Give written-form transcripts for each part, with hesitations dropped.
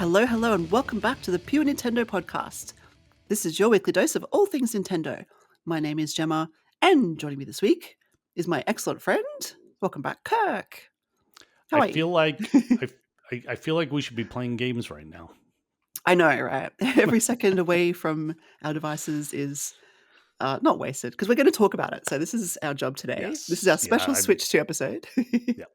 Hello, hello, and welcome back to the Pure Nintendo Podcast. This is your weekly dose of all things Nintendo. My name is Jemma, and joining me this week is my excellent friend. Welcome back, Kirk. How I are you? feel like I feel like we should be playing games right now. I know, right? Every second away from our devices is not wasted, because we're going to talk about it. So this is our job today. This is our Yes, special Switch 2 episode. yeah.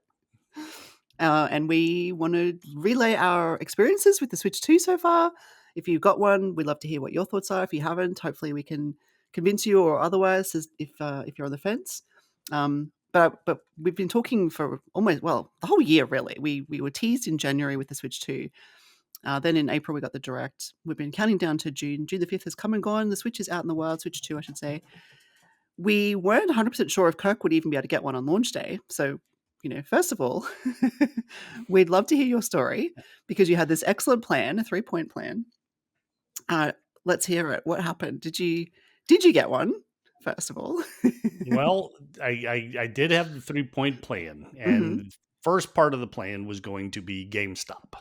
And we want to relay our experiences with the Switch 2 so far. If you've got one, we'd love to hear what your thoughts are. If you haven't, hopefully we can convince you or otherwise if you're on the fence. But we've been talking for the whole year, really. We were teased in January with the Switch 2. Then in April, we got the Direct. We've been counting down to June. June the 5th has come and gone. The Switch is out in the wild, Switch 2, I should say. We weren't 100% sure if Kirk would even be able to get one on launch day. So, first of all, we'd love to hear your story because you had this excellent plan, a 3-point plan. Let's hear it. What happened? Did you get one, first of all? Well, I did have the 3-point plan, and first part of the plan was going to be GameStop.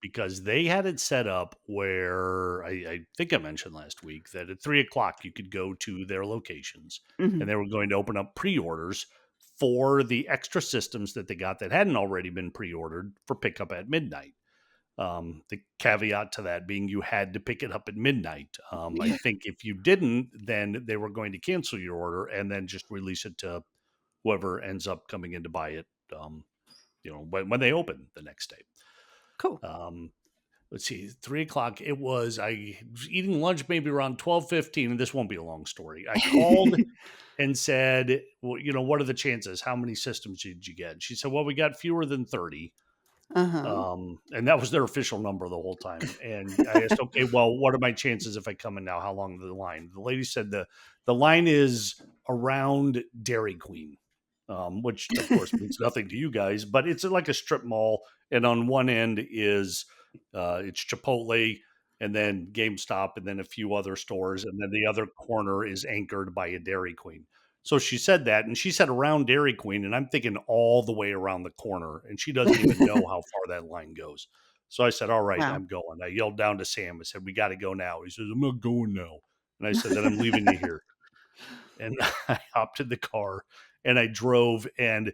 Because they had it set up where I think I mentioned last week that at 3:00 you could go to their locations and they were going to open up pre-orders for the extra systems that they got that hadn't already been pre-ordered for pickup at midnight. The caveat to that being you had to pick it up at midnight. I think if you didn't, then they were going to cancel your order and then just release it to whoever ends up coming in to buy it, when they open the next day. Cool. Let's see, 3:00. I was eating lunch maybe around 12:15, and this won't be a long story. I called and said, well, what are the chances? How many systems did you get? She said, well, we got fewer than 30. And that was their official number the whole time. And I asked, okay, well, what are my chances if I come in now? How long is the line? The lady said the line is around Dairy Queen, which of course means nothing to you guys, but it's like a strip mall. And on one end is it's Chipotle and then GameStop and then a few other stores. And then the other corner is anchored by a Dairy Queen. So she said that, and she said around Dairy Queen, and I'm thinking all the way around the corner, and she doesn't even know how far that line goes. So I said, all right, Wow. I'm going. I yelled down to Sam. I said, we got to go now. He says, I'm not going now. And I said, then I'm leaving you here. And I hopped in the car and I drove. And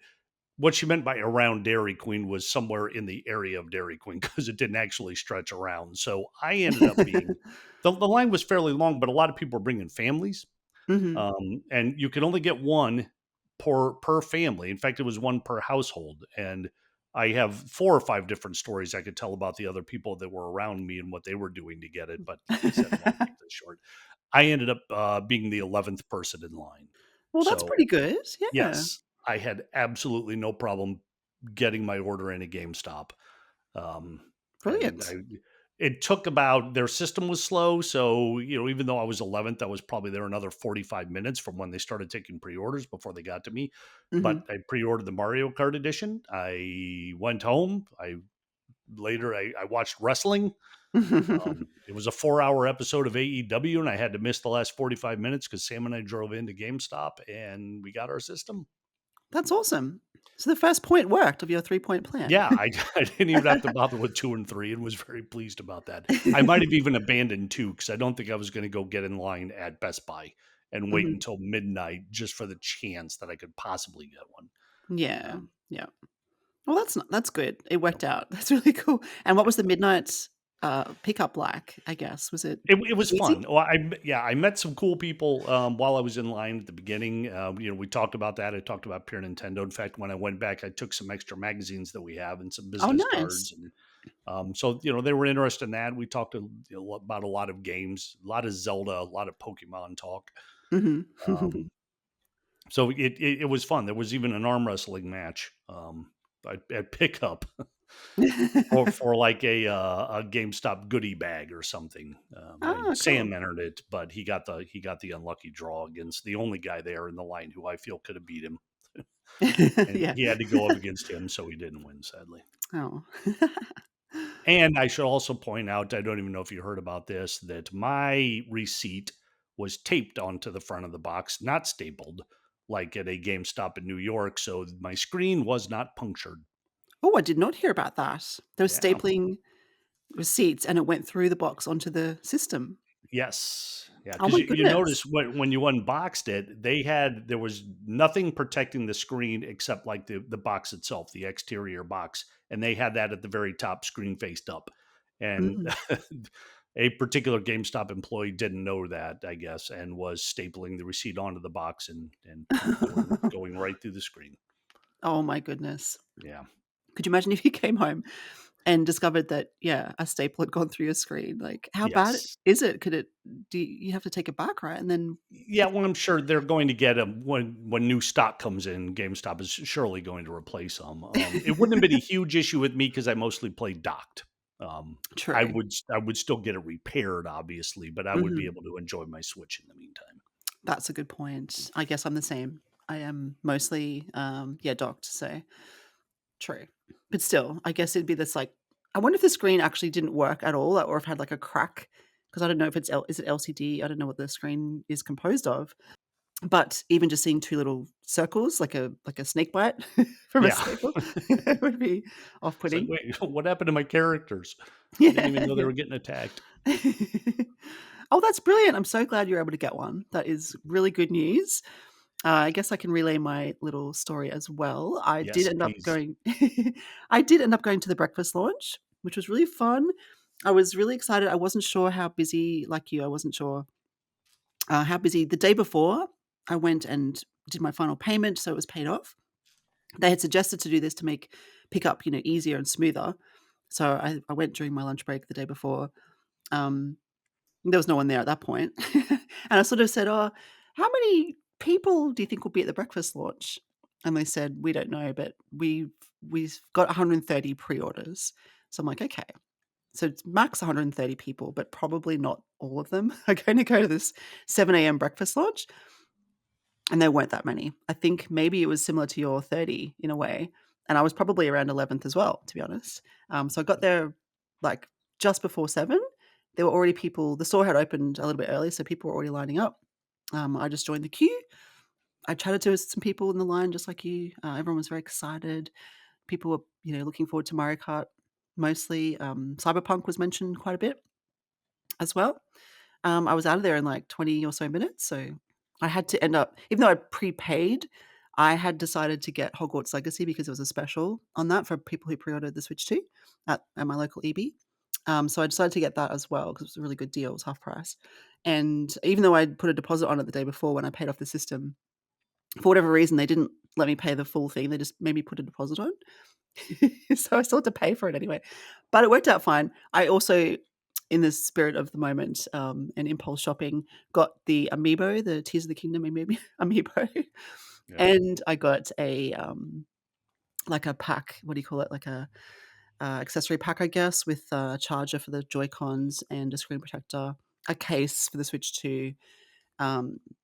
what she meant by around Dairy Queen was somewhere in the area of Dairy Queen because it didn't actually stretch around. So I ended up being, the line was fairly long, but a lot of people were bringing families. And you could only get one per family. In fact, it was one per household. And I have 4 or 5 different stories I could tell about the other people that were around me and what they were doing to get it. But like I said, I won't keep this short. I ended up being the 11th person in line. Well, that's So pretty good. Yeah. yes, I had absolutely no problem getting my order in a GameStop. Brilliant. It took about, their system was slow. So, even though I was 11th, I was probably there another 45 minutes from when they started taking pre-orders before they got to me. But I pre-ordered the Mario Kart edition. I went home. I watched wrestling. It was a 4-hour episode of AEW, and I had to miss the last 45 minutes because Sam and I drove into GameStop and we got our system. That's awesome. So the first point worked of your 3-point plan. Yeah, I didn't even have to bother with 2 and 3 and was very pleased about that. I might have even abandoned 2 because I don't think I was going to go get in line at Best Buy and wait until midnight just for the chance that I could possibly get one. Yeah. Yeah. Well, that's good. It worked out. That's really cool. And what was the midnight pickup like, I guess? Was it It was easy? fun. Well, I met some cool people while I was in line at the beginning. We talked about that. I talked about Pure Nintendo. In fact, when I went back, I took some extra magazines that we have and some business cards. Nice. And so they were interested in that. We talked about a lot of games, a lot of Zelda, a lot of Pokemon talk. So it was fun. There was even an arm wrestling match at pickup. for like a GameStop goodie bag or something. Cool. Sam entered it, but he got the unlucky draw against the only guy there in the line who I feel could have beat him. And Yeah. he had to go up against him, so he didn't win, sadly. Oh. And I should also point out, I don't even know if you heard about this, that my receipt was taped onto the front of the box, not stapled, like at a GameStop in New York. So my screen was not punctured. Oh, I did not hear about that. There was Yeah. stapling. receipts and it went through the box onto the system. Yes. Yeah, Oh because my you goodness. notice when you unboxed it, there was nothing protecting the screen except, like, the box itself, the exterior box, and they had that at the very top, screen faced up, and Mm. a particular GameStop employee didn't know that, I guess, and was stapling the receipt onto the box and going right through the screen. Oh my goodness. Yeah. Could you imagine if you came home and discovered that, yeah, a staple had gone through your screen? Like, how bad Yes. is it? Could it do you have to take it back, right? And then Yeah, well, I'm sure they're going to get them when new stock comes in. GameStop is surely going to replace them. It wouldn't have been a huge issue with me because I mostly play docked. True. I would still get it repaired, obviously, but I would be Mhm. able to enjoy my Switch in the meantime. That's a good point. I guess I'm the same. I am mostly, yeah, docked, so true. But still, I guess it'd be this, like I wonder if the screen actually didn't work at all, or if it had, like, a crack, because I don't know if it's L is it LCD? I don't know what the screen is composed of. But even just seeing 2 little circles, like a snake bite from a Yeah, staple would be it's like, off-putting. wait, what happened to my characters? I didn't even Yeah, know they yeah. were getting attacked. Oh, that's brilliant. I'm so glad you're able to get one. That is really good news. I guess I can relay my little story as well. I did Yes, end up please. going I did end up going to the breakfast launch, which was really fun. I was really excited. I wasn't sure how busy like you, I wasn't sure, how busy the day before, I went and did my final payment, so it was paid off. They had suggested to do this to make pickup, easier and smoother. So I went during my lunch break the day before. Um, there was no one there at that point. And I sort of said, "Oh, how many people do you think will be at the breakfast launch?" And they said, "We don't know, but we've got 130 pre-orders." So I'm like, "Okay." So it's max 130 people, but probably not all of them are going to go to this 7 a.m. breakfast launch. And there weren't that many. I think maybe it was similar to your 30 in a way, and I was probably around 11th as well, to be honest. So I got there, like, just before 7. There were already people the store had opened a little bit early, so people were already lining up. I just joined the queue. I chatted to some people in the line just like you. Everyone was very excited. People were, looking forward to Mario Kart mostly. Cyberpunk was mentioned quite a bit as well. I was out of there in, like, 20 or so minutes, so I had to end up even though I prepaid, I had decided to get Hogwarts Legacy because it was a special on that for people who pre-ordered the Switch 2 at my local EB. So I decided to get that as well because it was a really good deal, it was half price. And even though I'd put a deposit on it the day before when I paid off the system, for whatever reason, they didn't let me pay the full thing, they just made me put a deposit on. So I still had to pay for it anyway, but it worked out fine. I also, in the spirit of the moment, and impulse shopping, got the amiibo, the Tears of the Kingdom amiibo, Yeah. and I got like a pack, what do you call it? Like a, accessory pack, I guess, with a charger for the Joy-Cons and a screen protector, a case for the Switch 2,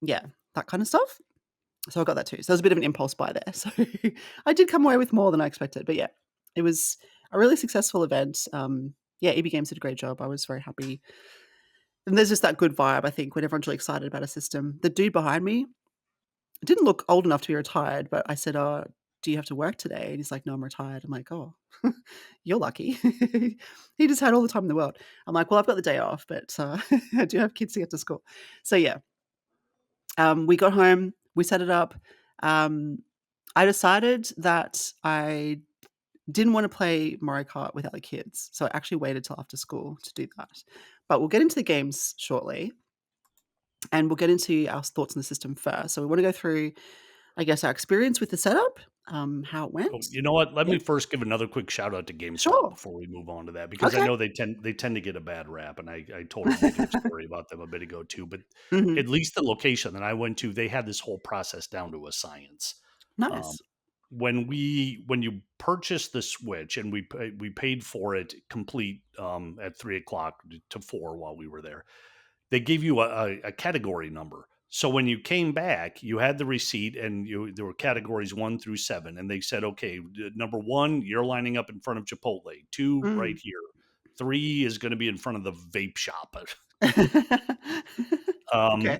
yeah, that kind of stuff. So I got that too. So there was a bit of an impulse buy there. So I did come away with more than I expected. But yeah, it was a really successful event. Yeah, EB Games did a great job. I was very happy. And there's just that good vibe, I think, when everyone's really excited about a system. The dude behind me didn't look old enough to be retired, but I said, "Oh, do you have to work today?" And he's like, "No, I'm retired." I'm like, "Oh, you're lucky." He just had all the time in the world. I'm like, "Well, I've got the day off, but I do have kids to get to school." So yeah, we got home, we set it up. Um, I decided that I didn't wanna play Mario Kart without the kids, so I actually waited till after school to do that. But we'll get into the games shortly, and we'll get into our thoughts on the system first. So we wanna go through, I guess, our experience with the setup, how it Oh, went. you know what? Let Yeah, me first give another quick shout out to GameStop sure. before we move on to that, because I Okay. know they tend to get a bad rap, and I told a negative story about them a bit ago too. But Mhm. at least the location that I went to, they had this whole process down to a science. Um, Nice. when you purchase the Switch, and we paid for it complete, at 3 o'clock to 4 while we were there, they gave you a category number. So when you came back, you had the receipt, and there were categories 1 through 7, and they said, okay, number 1, you're lining up in front of Chipotle. 2, right Mm. here. 3 is going to be in front of the vape shop. Okay. um,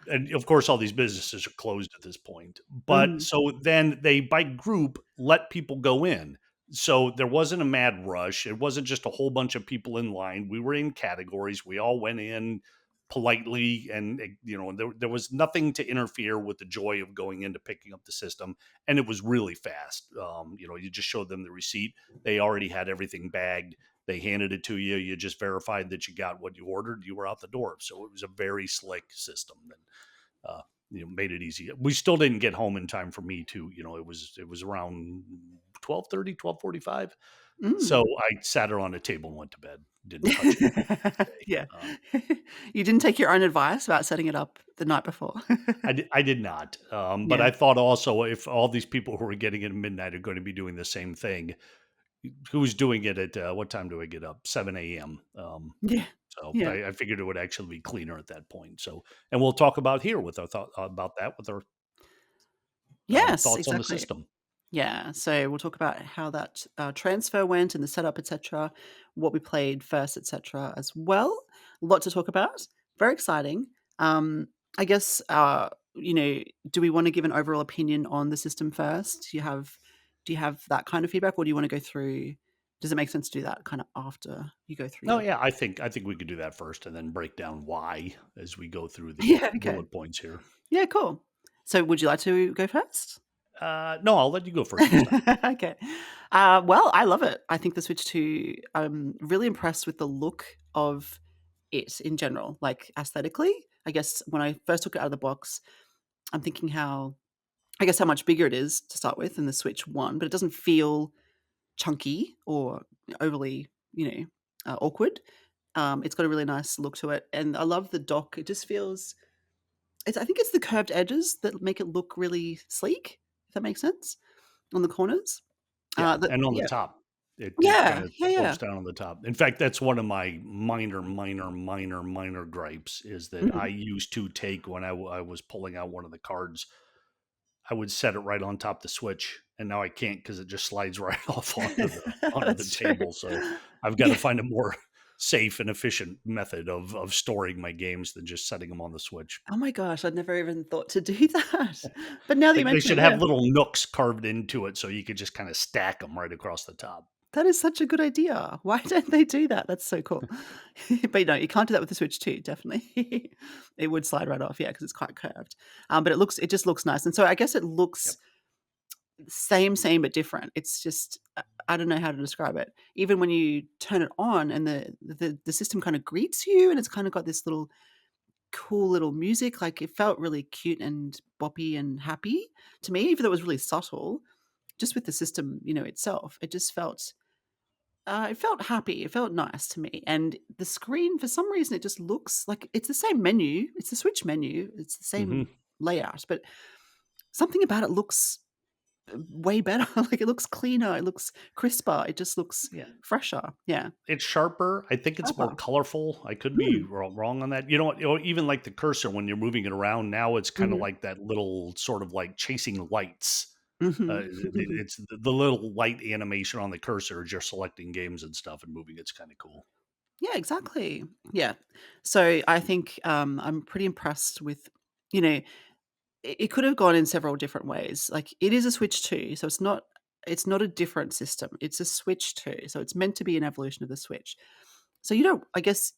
and of course, all these businesses are closed at this point. But Mhm. so then they, by group, let people go in. So there wasn't a mad rush. It wasn't just a whole bunch of people in line. We were in categories. We all went in politely, and there was nothing to interfere with the joy of going into picking up the system. And it was really fast. You just showed them the receipt. They already had everything bagged. They handed it to you. You just verified that you got what you ordered. You were out the door. So it was a very slick system. And made it easy. We still didn't get home in time for me to, it was around 12:30, 12:45. So Mm. I sat her on a table and went to bed. Didn't touch it today. Yeah. You didn't take your own advice about setting it up the night before? I did not. But Yeah. I thought also, if all these people who are getting it at midnight are going to be doing the same thing, who's doing it at what time do I get up? 7 a.m. Yeah. So Yeah. I figured it would actually be cleaner at that point. So, and we'll talk about here with our thought about that with our Yes, thoughts on the exactly. system. Yeah, so we'll talk about how that, transfer went and the setup, et cetera, what we played first, et cetera, as well. A lot to talk about. Very exciting. Um, I guess, do we wanna give an overall opinion on the system first? Do you have that kind of feedback, or do you wanna go through does it make sense to do that kinda after you go through No, your yeah, I think we could do that first and then break down why as we go through the Yeah, okay. bullet points here. Yeah, cool. So would you like to go first? No, I'll let you go first this time. Okay. Well, I love it. I think the Switch 2, I'm really impressed with the look of it in general, like aesthetically. I guess when I first took it out of the box, I'm thinking how much bigger it is to start with than the Switch 1, but it doesn't feel chunky or overly, awkward. It's got a really nice look to it, and I love the dock. It just feels I think it's the curved edges that make it look really sleek, if that makes sense, on the corners. Yeah, The and on the Yeah. top, it Yeah, kinda yeah, slopes yeah. down on the top. In fact, that's one of my minor, minor, minor, minor gripes is that I Mhm. used to take when I was pulling out one of the cards, I would set it right on top the Switch, and now I can't because it just slides right off onto the That's true. table, so I've gotta Yeah. find a more safe and efficient method of storing my games than just setting them on the Switch. Oh my gosh, I'd never even thought to do that. But now that you They mention should it, yeah, have little nooks carved into it so you could just kinda stack them right across the top. that is such a good idea. Why don't they do that? That's so cool. But no, you can't do that with the Switch 2, definitely. It would slide right off, yeah, because it's quite curved. But it just looks nice, and so I guess it Yep. looks same, but different. It's just I don't know how to describe it. Even when you turn it on and the system kinda greets you, and it's kinda got this little cool little music, like, it felt really cute and boppy and happy to me, even though it was really subtle, just with the system, itself. It felt happy, it felt nice to me, and the screen, for some reason, it just looks like it's the same menu, it's the Switch menu, it's the same Mhm. layout, but something about it looks, way better, like, it looks cleaner, it looks crisper, it just looks Yeah. fresher. Yeah. It's sharper. I think it's more Sharper. colorful. I could be Mm. wrong on that. You know what? Even like the cursor when you're moving it around now, it's kind of Mhm. like that little sort of like chasing lights. Mhm. It's the little light animation on the cursor as you're selecting games and stuff and moving. It's kind of cool. Yeah, exactly. Yeah. So I think, I'm pretty impressed with you know, it could have gone in several different ways. Like, it is a Switch 2, so it's not a different system. It's a Switch 2, so it's meant to be an evolution of the Switch. So you don't I guess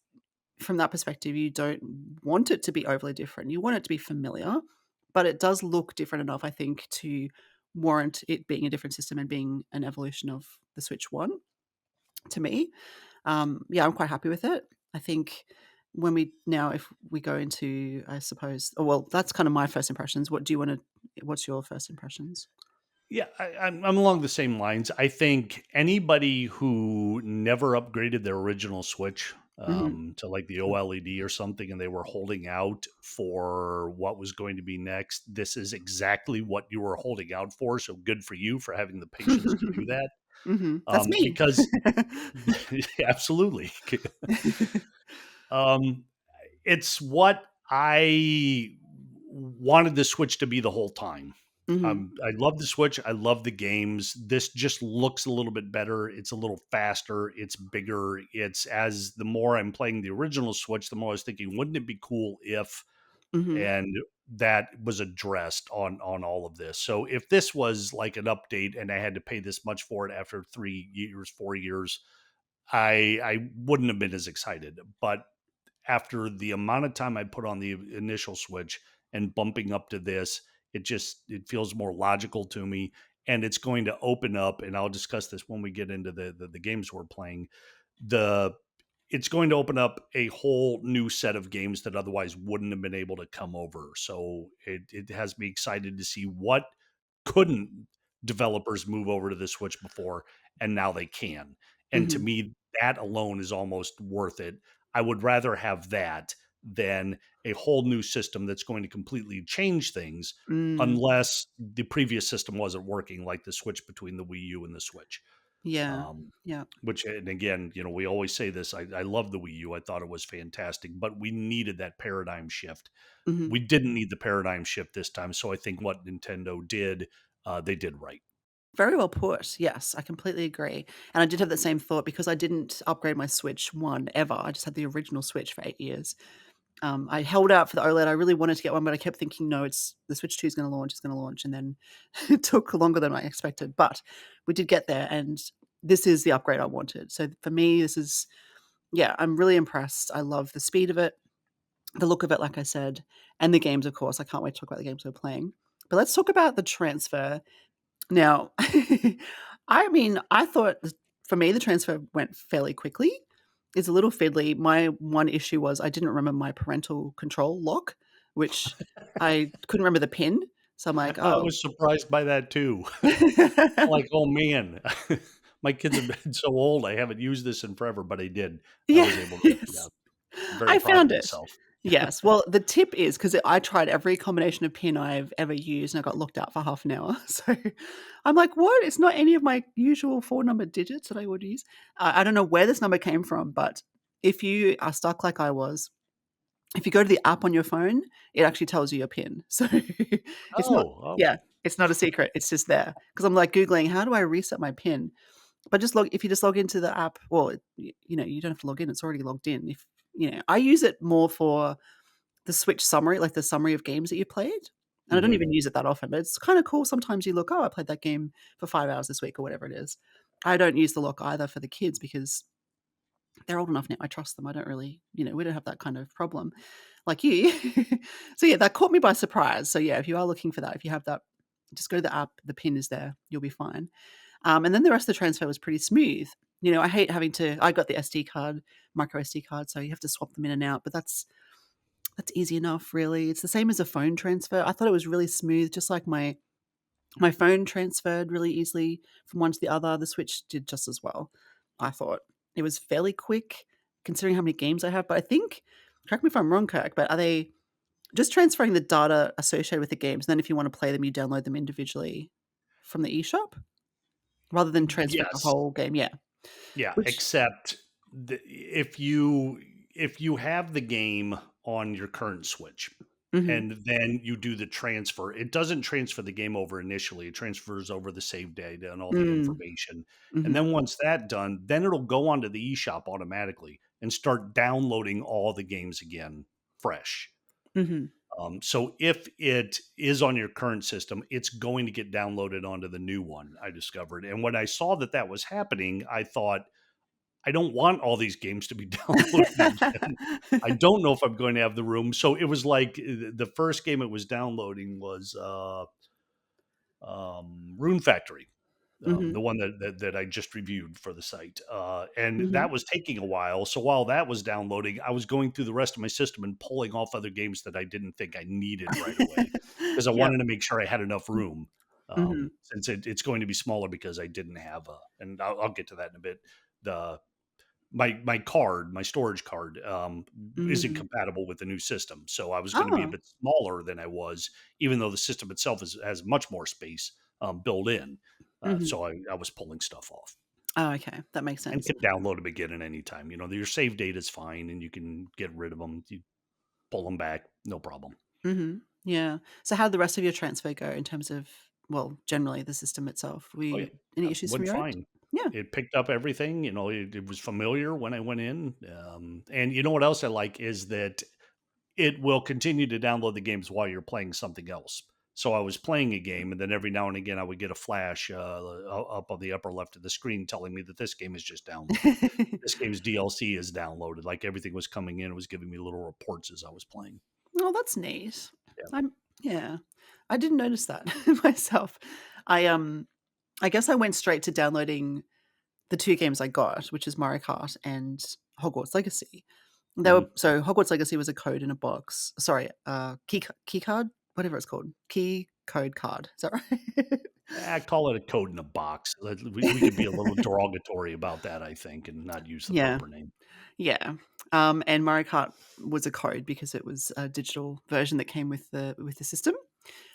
from that perspective, you don't want it to be overly different. You want it to be familiar, but it does look different enough, I think, to warrant it being a different system and being an evolution of the Switch 1 to me. Yeah, I'm quite happy with it. I think if we go into, I suppose, oh, well, that's kind of my first impressions. What's your first impressions? Yeah, I'm along the same lines. I think anybody who never upgraded their original Switch Mhm. to like the OLED or something, and they were holding out for what was going to be next, this is exactly what you were holding out for. So good for you for having the patience to do that. Mhm. That's me. Because absolutely, um, it's what I wanted the Switch to be the whole time. Mhm. I love the Switch. I love the games. This just looks a little bit better. It's a little faster. It's bigger. It's as the more I'm playing the original Switch, the more I was thinking, wouldn't it be cool if? Mhm. And that was addressed on all of this. So if this was like an update and I had to pay this much for it after 3 years, 4 years, I wouldn't have been as excited. But after the amount of time I put on the initial Switch and bumping up to this, it feels more logical to me, and it's going to open up. And I'll discuss this when we get into the games we're playing. The It's going to open up a whole new set of games that otherwise wouldn't have been able to come over. So it has me excited to see what couldn't developers move over to the Switch before, and now they can. And to Mhm. me, that alone is almost worth it. I would rather have that than a whole new system that's going to completely change things, Mm. unless the previous system wasn't working, like the switch between the Wii U and the Switch. Yeah. Um, Yeah. which, and again, we always say this. I love the Wii U. I thought it was fantastic, but we needed that paradigm shift. Mhm. We didn't need the paradigm shift this time. So I think what Nintendo did, they did right. Very well put. Yes, I completely agree. And I did have the same thought because I didn't upgrade my Switch 1 ever. I just had the original Switch for 8 years. I held out for the OLED. I really wanted to get one, but I kept thinking, "No, it's the Switch 2 is gonna launch, it's gonna launch," and then it took longer than I expected, but we did get there, and this is the upgrade I wanted. So for me, this is yeah, I'm really impressed. I love the speed of it, the look of it, like I said, and the games, of course. I can't wait to talk about the games we're playing. But let's talk about the transfer. Now, I mean, I thought for me, the transfer went fairly quickly. It's a little fiddly. My one issue was I didn't remember my parental control lock, which I couldn't remember the pin. So I'm like, I "Oh." was surprised by that too. Like, oh man, my kids have been so old. I haven't used this in forever, but I did. I Yeah, was able to, yeah, yes. very I proud of found it. myself. Yes. Well, the tip is 'cause I tried every combination of PIN I've ever used, and I got locked out for half an hour. So, I'm like, "What? It's not any of my usual 4-number digits that I would use." I don't know where this number came from, but if you are stuck like I was, if you go to the app on your phone, it actually tells you your PIN. So, it's not Oh, yeah, it's not a secret, it's just there. Because 'Cause I'm, like, Googling, "How do I reset my PIN?" But just log if you just log into the app, well, you don't have to log in, it's already logged in. If I use it more for the Switch summary, like the summary of games that you played, and I don't hmm. even use it that often, but it's kinda cool sometimes you look, "Oh, I played that game for 5 hours this week," or whatever it is. I don't use the lock either for the kids because they're old enough now, I trust them, I don't really we don't have that kind of problem like you. So, yeah, that caught me by surprise. So, yeah, if you are looking for that, if you have that, just go to the app, the PIN is there, you'll be fine. And then the rest of the transfer was pretty smooth. I hate having to I got the SD card, micro SD card, so you have to swap them in and out, but that's easy enough, really. It's the same as a phone transfer. I thought it was really smooth, just like my phone transferred really easily from one to the other. The Switch did just as well, I thought. It was fairly quick considering how many games I have, but I think correct me if I'm wrong, Kirk, but are they just transferring the data associated with the games, and then if you wanna play them, you download them individually from the eShop rather than transferring the Yes, whole game? Yeah. yeah. Which Except if you have the game on your current Switch, Mhm. and then you do the transfer, it doesn't transfer the game over initially. It transfers over the save data and all the Mm. information. And Mhm. then once that's done, then it'll go onto the eShop automatically and start downloading all the games again fresh. Mhm. So if it is on your current system, it's going to get downloaded onto the new one, I discovered. And when I saw that that was happening, I thought, I don't want all these games to be downloaded again. I don't know if I'm going to have the room. So it was like the first game it was downloading was Rune Factory, Mhm. the one that I just reviewed for the site, and Mhm. that was taking a while. So while that was downloading, I was going through the rest of my system and pulling off other games that I didn't think I needed right away because I Yep. wanted to make sure I had enough room. Mhm. Since it's going to be smaller because I didn't have and I'll get to that in a bit. The my storage card isn't Mhm. compatible with the new system, so I was going to be a Oh. bit smaller than I was, even though the system itself has much more space built in. Mhm. So I was pulling stuff off Oh, okay. That makes and sense. can download them again at any time. Your save data is fine, and you can get rid of them. You pull them back, no problem. Mhm. Yeah. So how'd the rest of your transfer go in terms of, well, generally the system itself? Oh yeah, Any issues from went your end? fine. Yeah. It picked up everything. It was familiar when I went in. And you know what else I like is that it will continue to download the games while you're playing something else. So I was playing a game, and then every now and again I would get a flash up on the upper left of the screen telling me that this game is just downloaded. This game's DLC is downloaded. Like everything was coming in, it was giving me little reports as I was playing. Oh, that's neat. Yeah. Yeah. I didn't notice that myself. I guess I went straight to downloading the 2 games I got, which is Mario Kart and Hogwarts Legacy. Mhm. So Hogwarts Legacy was a code in a box. Sorry, key card, whatever it's called. Key code card. Is that right? I call it a code in a box. We could be a little derogatory about that, I think, and not use the Yeah. proper name. Yeah. And Mario Kart was a code because it was a digital version that came with the system.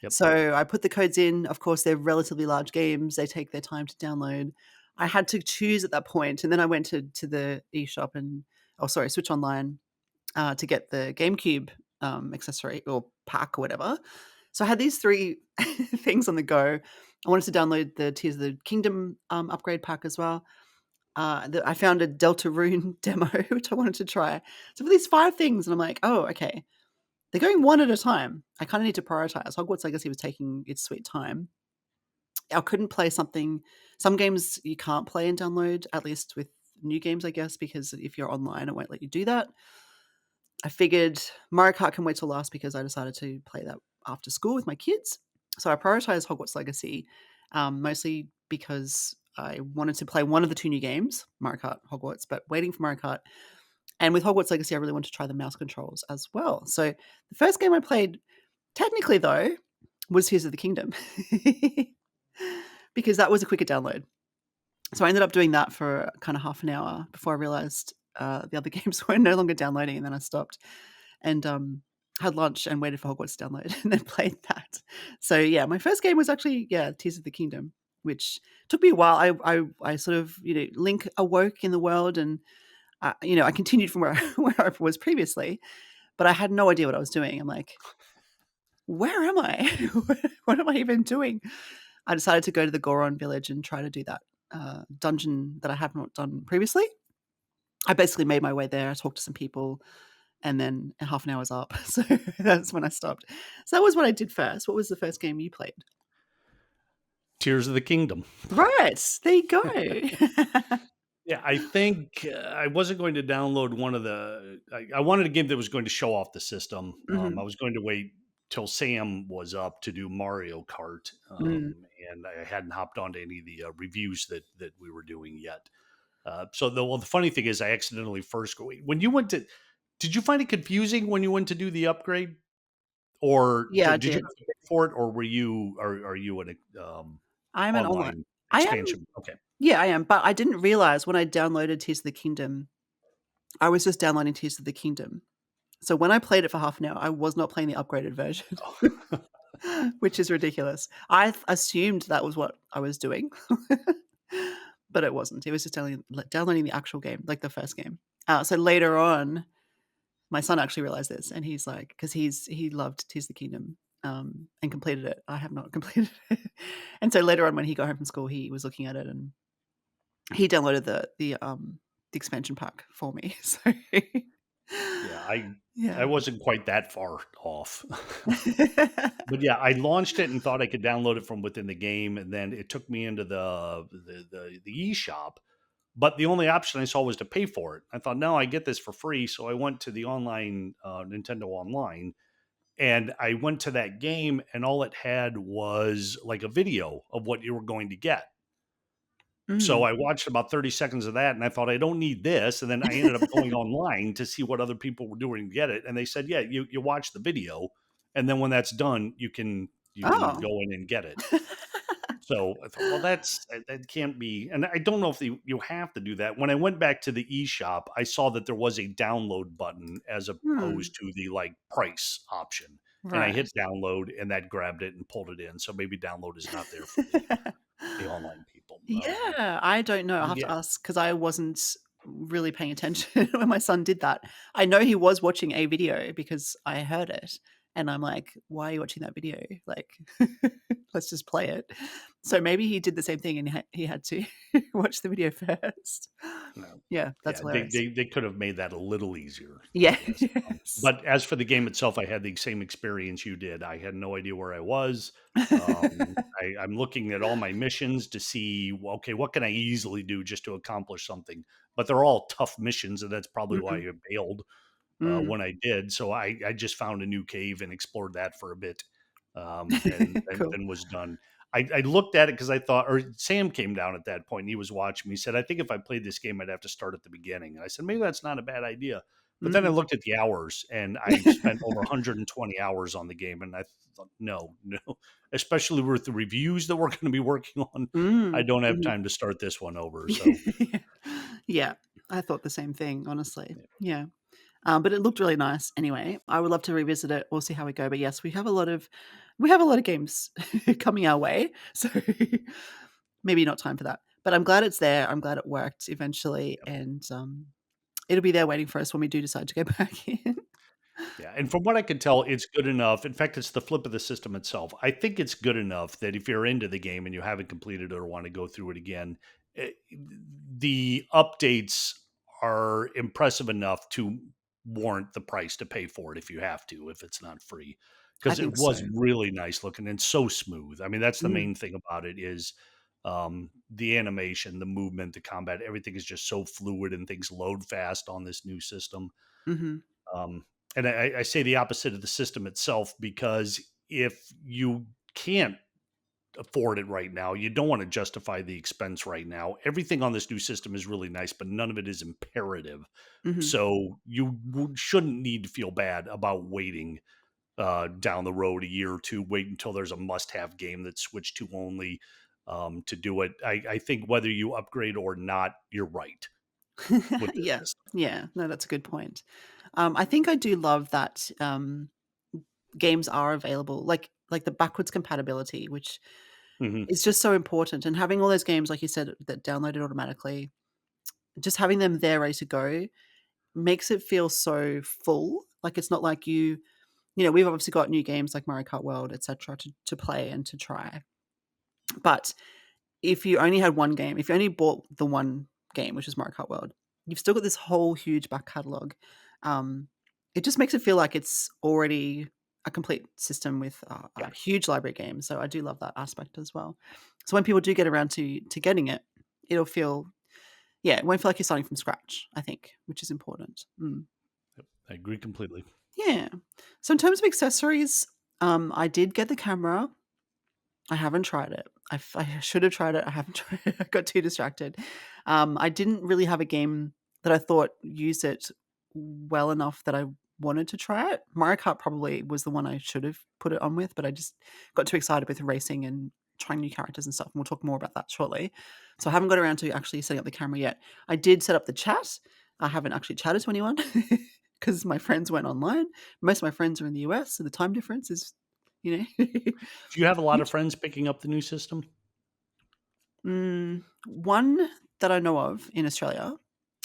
Yep. So I put the codes in. Of course, they're relatively large games. They take their time to download. I had to choose at that point, and then I went to the eShop and Switch Online to get the GameCube accessory or pack or whatever. So I had these 3 things on the go. I wanted to download the Tears of the Kingdom upgrade pack as well. I found a Deltarune demo, which I wanted to try. So for these 5 things, and I'm like, "Oh, okay. They're going one at a time. I kinda need to prioritize." Hogwarts Legacy was taking its sweet time. I couldn't play some games you can't play and download, at least with new games, I guess, because if you're online, it won't let you do that. I figured Mario Kart can wait till last because I decided to play that after school with my kids. So I prioritized Hogwarts Legacy, mostly because I wanted to play one of the 2 new games, Mario Kart, Hogwarts, but waiting for Mario Kart. And with Hogwarts Legacy, I really wanted to try the mouse controls as well. So the first game I played, technically though, was Tears of the Kingdom because that was a quicker download. So I ended up doing that for kind of half an hour before I realized the other games were no longer downloading, and then I stopped and had lunch and waited for Hogwarts to download and then played that. So yeah, my first game was actually Tears of the Kingdom, which took me a while. I sort of Link awoke in the world, and I continued from where where I was previously, but I had no idea what I was doing. I'm like, where am I? What am I even doing? I decided to go to the Goron village and try to do that dungeon that I have not done previously. I basically made my way there. I talked to some people, and then half an hour was up. So that's when I stopped. So that was what I did first. What was the first game you played? Tears of the Kingdom. Right. There you go. Yeah, I think I wasn't going to download one of the. I wanted a game that was going to show off the system. I Mhm. was going to wait till Sam was up to do Mario Kart, Mm. and I hadn't hopped onto any of the reviews that we were doing yet. The funny thing is, I accidentally first when you went to. Did you find it confusing when you went to do the upgrade, or Yeah, I did you did. have to pay for it, or were you are you an I'm an online. online I am. expansion? Okay. Yeah, I am. But I didn't realize when I downloaded Tears of the Kingdom, I was just downloading Tears of the Kingdom. So when I played it for half an hour, I was not playing the upgraded version, which is ridiculous. I assumed that was what I was doing, but it wasn't. It was just downloading the actual game, like the first game. So later on, my son actually realized this, and he's like, because he loved Tears of the Kingdom and completed it. I have not completed it, and so later on, when he got home from school, he was looking at it and he downloaded the expansion pack for me. So Yeah, I yeah. wasn't quite that far off. But yeah, I launched it and thought I could download it from within the game, and then it took me into the eShop. But the only option I saw was to pay for it. I thought, no, I get this for free. So I went to the online Nintendo Online, and I went to that game, and all it had was like a video of what you were going to get. So Mm. I watched about 30 seconds of that, and I thought, I don't need this. And then I ended up going online to see what other people were doing to get it. And they said, yeah, you watch the video, and then when that's done, you can Oh. go in and get it. So I thought, well, that can't be. And I don't know if you have to do that. When I went back to the eShop, I saw that there was a download button as Hmm. opposed to the like price option. And I Right. hit download, and that grabbed it and pulled it in. So maybe download is not there for the online people. Yeah, I don't know. I'll have to Yeah. ask because I wasn't really paying attention when my son did that. I know he was watching a video because I heard it, And I'm like, why are you watching that video? Like, let's just play it. So maybe he did the same thing and he had to watch the video first. No. Yeah, that's Yeah, they, hilarious. they they could have made that a little easier, I Yeah, guess. yes. But as for the game itself, I had the same experience you did. I had no idea where I was. I'm looking at all my missions to see, well, okay, what can I easily do just to accomplish something? But they're all tough missions, and that's probably why Mhm. I bailed Mm. when I did. So I just found a new cave and explored that for a bit, and Cool. then was done. I looked at it because I thought, or Sam came down at that point and he was watching me. He said, I think if I played this game, I'd have to start at the beginning. And I said, maybe that's not a bad idea. But then I Mhm. looked at the hours and I spent over 120 hours on the game. And I thought, no, no, especially with the reviews that we're going to be working on. I Mm. don't have Mhm. time to start this one over. So, Yeah, I thought the same thing, honestly. yeah. Yeah. But it looked really nice anyway. I would love to revisit it. We'll see how we go. But yes, we have a lot of games coming our way. So maybe not time for that. But I'm glad it's there. I'm glad it worked eventually. And it'll be there waiting for us when we do decide to go back in. Yeah, and from what I can tell, it's good enough. In fact, it's the flip of the system itself. I think it's good enough that if you're into the game and you haven't completed it or want to go through it again, eh, the updates are impressive enough to warrant the price to pay for it if you have to, if it's not free. I Because it think so. was really nice looking and so smooth. I mean, that's the Mm, main thing about it is the animation, the movement, the combat, everything is just so fluid and things load fast on this new system. mhm. Um, and I say the opposite of the system itself because if you can't afford it right now, you don't want to justify the expense right now. Everything on this new system is really nice, but none of it is imperative. Mhm. So you shouldn't need to feel bad about waiting down the road a year or two. Wait until there's a must-have game that's Switch 2 only to do it. I think whether you upgrade or not, you're right with this Yeah. system. Yeah. No, that's a good point. I think I do love that, games are available, like the backwards compatibility, which Hmm. is just so important, and having all those games, like you said, that downloaded automatically, just having them there ready to go makes it feel so full. Like, it's not like we've obviously got new games like Mario Kart World, et cetera, to play and to try, but if you only had one game, if you only bought the one game, which is Mario Kart World, you've still got this whole huge back catalog. Um, it just makes it feel like it's already a complete system with Yeah. a huge library of games. So I do love that aspect as well. So when people do get around to getting it, it'll feel it won't feel like you're starting from scratch. I think, which is important. Mm. Yep, I agree completely. Yeah. So in terms of accessories, I did get the camera. I haven't tried it. I should have tried it. I haven't tried it. I got too distracted. I didn't really have a game that I thought used it well enough that I wanted to try it. Mario Kart probably was the one I should have put it on with, but I just got too excited with racing and trying new characters and stuff, and we'll talk more about that shortly. So I haven't got around to actually setting up the camera yet. I did set up the chat. I haven't actually chatted to anyone because my friends went online. Most of my friends are in the US, so the time difference is, you know, Do you have a lot of huge. friends picking up the new system? One that I know of in Australia.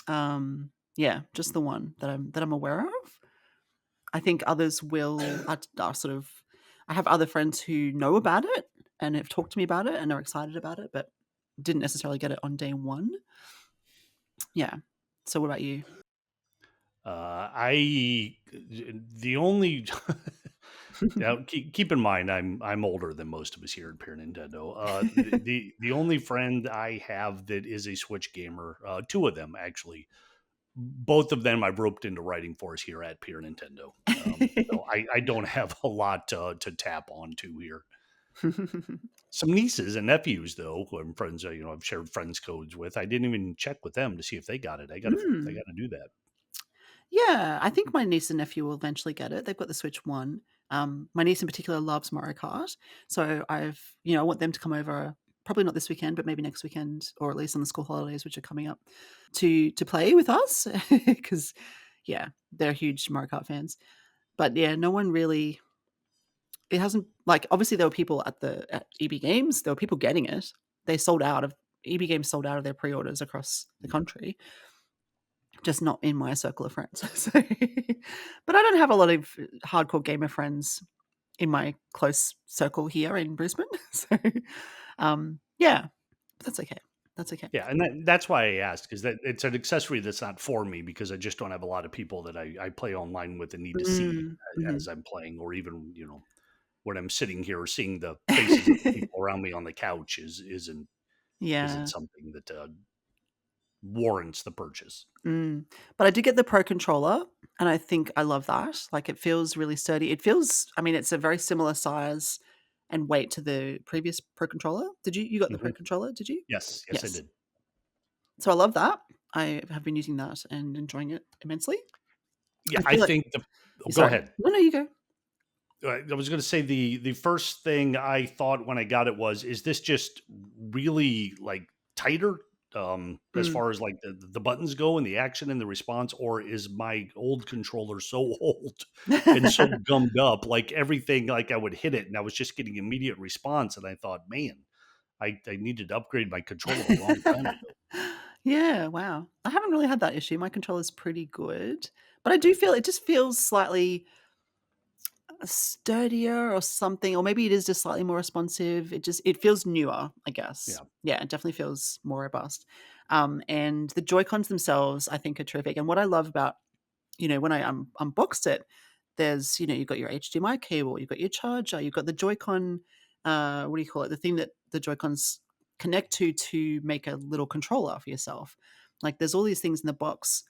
Yeah, just the one that I'm aware of. I think others are sort of. I have other friends who know about it and have talked to me about it and are excited about it, but didn't necessarily get it on day one. Yeah. So what about you? I the only now keep in mind I'm older than most of us here at Peer Nintendo. The only friend I have that is a Switch gamer, two of them actually, both of them I've roped into writing for us here at Peer Nintendo. So I don't have a lot to tap onto here. Some nieces and nephews, though, who I'm friends, I've shared friends codes with. I didn't even check with them to see if they got it. I Mm. gotta do that. Yeah, I think my niece and nephew will eventually get it. They've got the Switch One. My niece in particular loves Mario Kart, so I want them to come over. Probably not this weekend, but maybe next weekend, or at least on the school holidays, which are coming up, to play with us. Because, yeah, they're huge Mario Kart fans. But yeah, no one really. It hasn't like obviously there were people at EB Games. There were people getting it. They sold out of EB Games sold out of their pre-orders across the country. just not in my circle of friends. So, but I don't have a lot of hardcore gamer friends in my close circle here in Brisbane. So, yeah, but that's okay. That's okay. Yeah, and that's why I asked, because that it's an accessory that's not for me, because I just don't have a lot of people that I play online with and need to see Mhm. as I'm playing, or even, when I'm sitting here seeing the faces of the people around me on the couch isn't Yeah. something that warrants the purchase. But I did get the Pro controller, and I think I love that. Like, it feels really sturdy. It feels I mean, it's a very similar size and weight to the previous Pro controller. Did you got the Pro Mhm. controller, did you? Yes, yes, I Yes. did. So I love that. I have been using that and enjoying it immensely. Yeah, I I feel like think go sorry. ahead. No, no, you go. I was going to say the first thing I thought when I got it was, is this just really like tighter, as Mm. far as like the buttons go and the action and the response, or is my old controller so old and so gummed up, like everything, like I would hit it and I was just getting immediate response, and I thought, man, I needed to upgrade my controller a long time ago. Yeah, wow. I haven't really had that issue. My controller's pretty good, but I do Good. feel it just feels slightly sturdier or something, or maybe it is just slightly more responsive. It feels newer, I guess. Yeah. Yeah, it definitely feels more robust. And the Joy-Cons themselves, I think, are terrific. And what I love about, when I unboxed it, there's, you've got your HDMI cable, you've got your charger, you've got the Joy-Con, what do you call it? The thing that the Joy-Cons connect to make a little controller for yourself. Like, there's all these things in the box,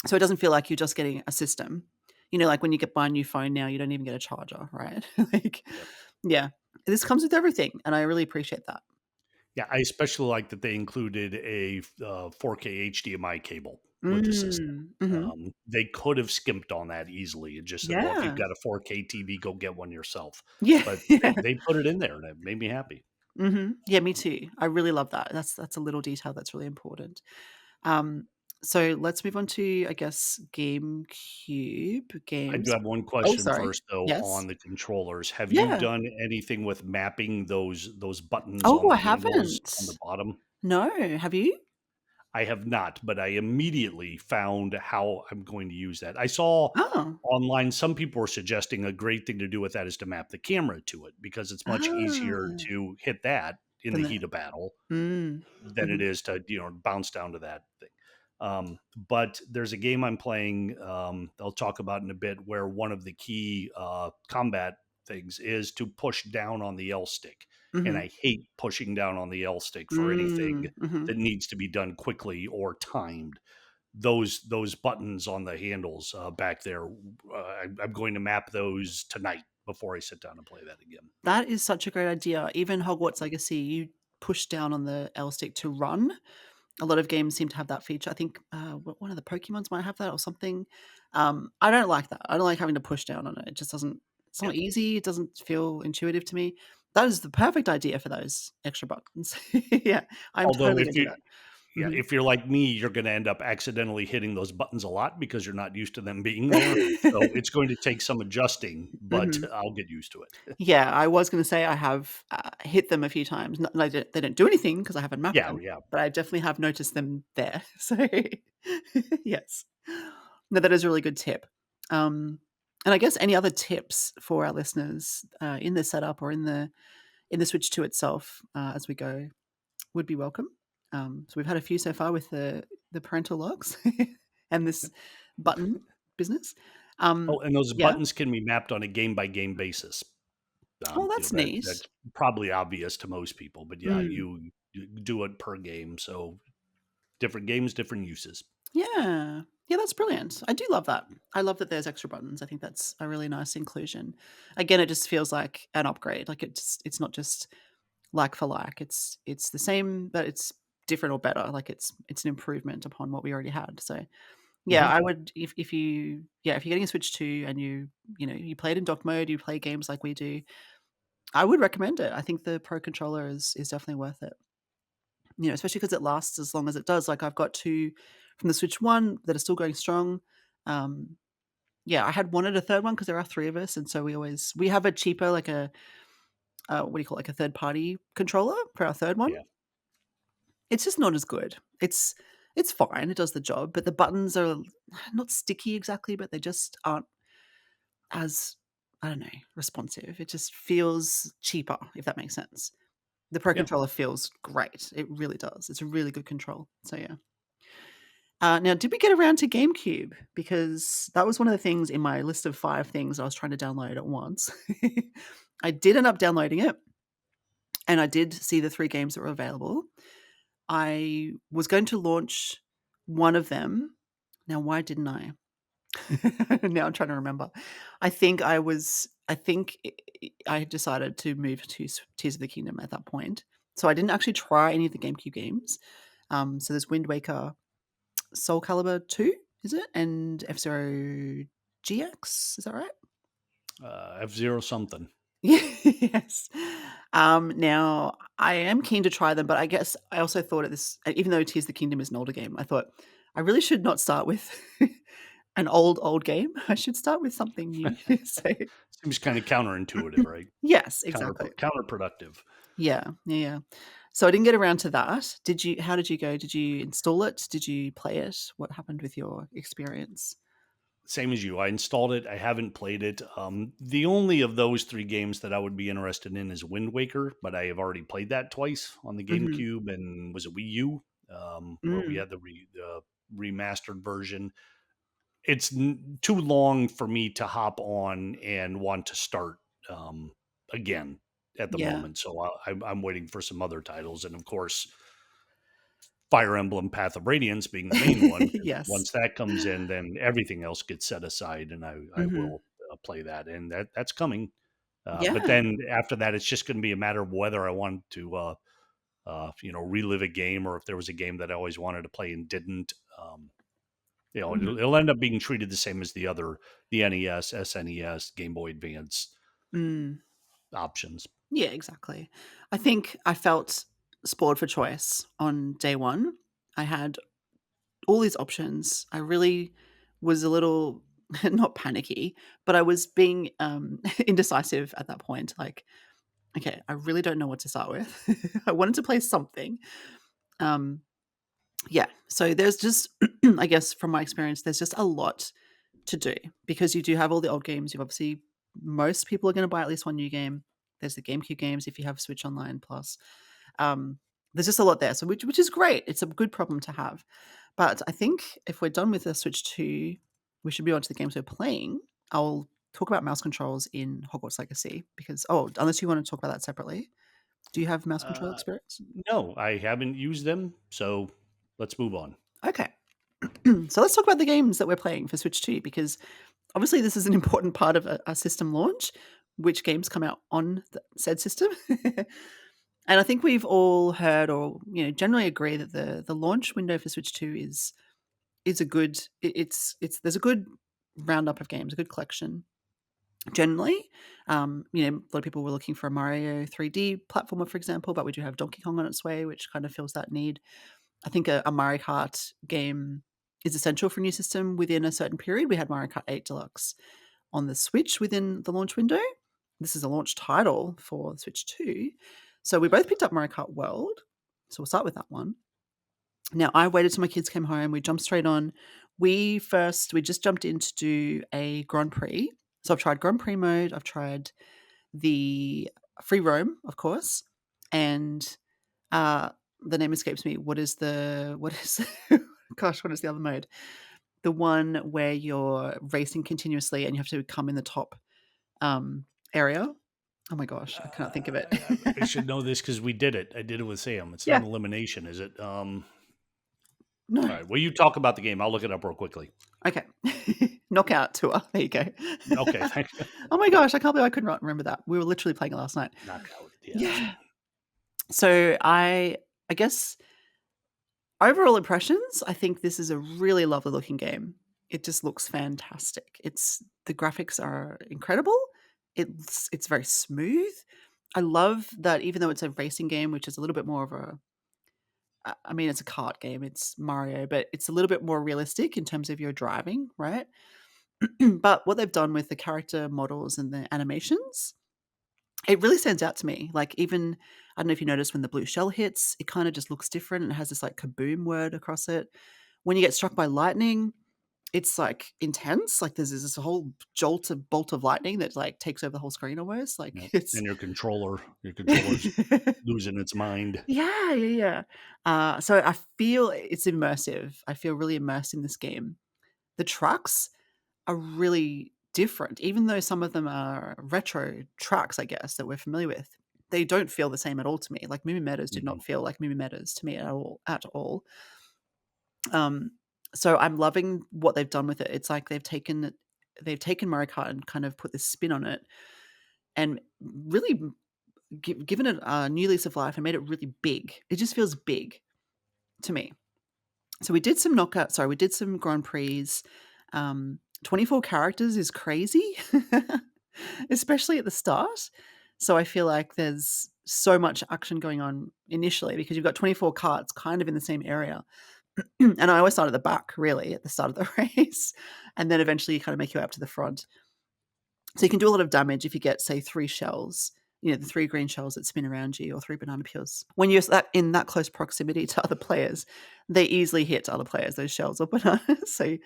so it doesn't feel like you're just getting a system. Like when you buy a new phone now, you don't even get a charger, right? Like, Yeah. yeah, this comes with everything, and I really appreciate that. Yeah, I especially like that they included a 4K HDMI cable with the system. Mhm. They could have skimped on that easily and just said, "Well, if you've Yeah. got a 4K TV, go get one yourself." Yeah, But yeah. they put it in there, and it made me happy. Yeah, me too. I really love that. That's a little detail that's really important. Um, so let's move on to, I guess, GameCube I do games. have one Oh, question sorry. first, though, Yes. on the controllers. Have you Yeah. done anything with mapping those buttons Oh, on I the handles on the haven't. bottom? No, have you? I have not, but I immediately found how I'm going to use that. I saw Oh. online some people were suggesting a great thing to do with that is to map the camera to it, because it's much easier Ah. to hit that in the Then the heat of battle mm. than it Mhm. is to bounce down to that thing. But there's a game I'm playing. I'll talk about in a bit, where one of the key combat things is to push down on the L stick, and Mhm. I hate pushing down on the L stick for anything Mhm. that needs to be done quickly or timed. Those buttons on the handles back there, I'm going to map those tonight before I sit down and play that again. That is such a great idea. Even Hogwarts Legacy, you push down on the L stick to run. A lot of games seem to have that feature. I think, one of the Pokemons might have that or something. I don't like that. I don't like having to push down on it. It just doesn't it's Yeah. not easy. It doesn't feel intuitive to me. That is the perfect idea for those extra buttons. Yeah, I'm Although totally if gonna do you that. Yeah, Mhm. if you're like me, you're gonna end up accidentally hitting those buttons a lot because you're not used to them being there. So it's going to take some adjusting, but Mhm. I'll get used to it. Yeah, I was gonna say I have, hit them a few times. Not they don't do anything because I haven't mapped Yeah, them, yeah. but I definitely have noticed them there. So, yes. No, that is a really good tip. Um, and I guess any other tips for our listeners, in the setup or in the Switch 2 itself, as we go, would be welcome. So we've had a few so far with the parental locks and this button business. Oh, and those Yeah. buttons can be mapped on a game by game basis. Oh, that's That's nice. probably obvious to most people, but yeah, Mm. you do it per game. So different games, different uses. Yeah. Yeah, that's brilliant. I do love that. I love that there's extra buttons. I think that's a really nice inclusion. Again, it just feels like an upgrade. Like it's not just like for like. It's the same, but it's different or better. Like it's an improvement upon what we already had. So yeah, Mhm. I would if you're getting a Switch 2 and you play it in dock mode, you play games like we do, I would recommend it. I think the Pro controller is definitely worth it. Especially because it lasts as long as it does. Like, I've got 2 from the Switch 1 that are still going strong. Um, yeah, I had wanted a third one because there are 3 of us, and so we have a cheaper, like what do you call it? Like a third party controller for our third one. Yeah. It's just not as good. It's It's fine, it does the job, but the buttons are not sticky exactly, but they just aren't as, I don't know, responsive. It just feels cheaper, if that makes sense. The Pro Yeah. Controller feels great. It really does. It's a really good control. So, yeah. Now, did we get around to GameCube? Because that was one of the things in my list of 5 things I was trying to download at once. I did end up downloading it, and I did see the 3 games that were available. I was going to launch one of them. Now, why didn't I? Now I'm trying to remember. I had decided to move to Tears of the Kingdom at that point. So I didn't actually try any of the GameCube games. So there's Wind Waker, Soul Calibur 2, is it? And F-Zero GX, is that right? F-Zero something. Yes. Now I am keen to try them, but I guess I also thought at this, even though Tears of the Kingdom is an older game, I thought I really should not start with an old game. I should start with something new. So Seems kind of counterintuitive, right? yes, exactly. Counterproductive. Yeah, yeah, yeah. So I didn't get around to that. How did you go? Did you install it? Did you play it? What happened with your experience? Same as you. I installed it. I haven't played it. The only of those 3 games that I would be interested in is Wind Waker, but I have already played that twice on the Mhm. GameCube and was it Wii U, where we Mm. had the remastered version. It's too long for me to hop on and want to start um, again at the Yeah. moment. So I'm waiting for some other titles, and of course, Fire Emblem Path of Radiance being the main one, 'cause Yes. once that comes in, then everything else gets set aside, and I Mhm. will play that, and that's coming. But Yeah. then after that, it's just going to be a matter of whether I want to, relive a game, or if there was a game that I always wanted to play and didn't. Mhm. It'll end up being treated the same as the NES, SNES, Game Boy Advance Mm. options. Yeah, exactly. I think I felt spoiled for choice on day 1. I had all these options. I really was a little not panicky, but I was being, indecisive at that point, like, "Okay, I really don't know what to start with." I wanted to play something. Um, yeah, so there's just I guess from my experience, there's just a lot to do because you do have all the old games. You've obviously most people are gonna buy at least one new game. There's the GameCube games if you have Switch Online Plus. Um, there's just a lot there, so which is great. It's a good problem to have. But I think if we're done with the Switch 2, we should be on to the games we're playing. I'll talk about mouse controls in Hogwarts Legacy because unless you want to talk about that separately. Do you have mouse control Uh, experience? no, I haven't used them, so let's move on. Okay. So let's talk about the games that we're playing for Switch 2 because obviously this is an important part of a system launch, which games come out on the said system. And I think we've all heard or, generally agree that the launch window for Switch 2 is a good it's there's a good roundup of games, a good collection generally. A lot of people were looking for a Mario 3D platformer, for example, but we do have Donkey Kong on its way, which kind of fills that need. I think a Mario Kart game is essential for a new system within a certain period. We had Mario Kart 8 Deluxe on the Switch within the launch window. This is a launch title for Switch 2. So we both picked up Mario Kart World. So we'll start with that one. Now I waited till my kids came home. We jumped straight on. We just jumped in to do a Grand Prix. So I've tried Grand Prix mode. I've tried the free roam, of course, and uh, the name escapes me. What is gosh, what is the other mode? The one where you're racing continuously and you have to come in the top area. Oh my gosh, I cannot think of it. I should know this because we did it. I did it with Sam. It's Yeah, not elimination, is it? no. All right. Well, you talk about the game. I'll look it up real quickly. Okay. Knockout tour. There you go. Okay. Thank you. Oh my gosh, I can't believe I could not remember that. We were literally playing it last night. Knockout. Yes. Yeah. So I guess overall impressions, I think this is a really lovely looking game. It just looks fantastic. The graphics are incredible. It's very smooth. I love that even though it's a racing game, which is a little bit more of I mean, it's a kart game, it's Mario, but it's a little bit more realistic in terms of your driving, right? But what they've done with the character models and the animations It really stands out to me. Like, even I don't know if you noticed when the blue shell hits, it kinda just looks different and it has this, like, kaboom word across it. When you get struck by lightning, it's, like, intense, like, there's this whole bolt of lightning that, like, takes over the whole screen almost, like, Yep, it's and your controller's losing its mind. Yeah, yeah, yeah. So I feel it's immersive. I feel really immersed in this game. The trucks are really different, even though some of them are retro trucks, I guess, that we're familiar with. They don't feel the same at all to me. Like Movie Meadows did Mhm. not feel like Movie Meadows to me at all, at all. Um, so I'm loving what they've done with it. It's like they've taken Mario Kart and kind of put this spin on it and really given it a new lease of life and made it really big. It just feels big to me. So we did some Grand Prix. 24 characters is crazy, especially at the start. So I feel like there's so much action going on initially because you've got 24 carts kind of in the same area. And I always start at the back, really, at the start of the race. And then eventually you kind of make your way up to the front. So you can do a lot of damage if you get, say, 3 shells, the 3 green shells that spin around you or 3 banana peels. When you're in that close proximity to other players, they easily hit other players, those shells or bananas. So, it's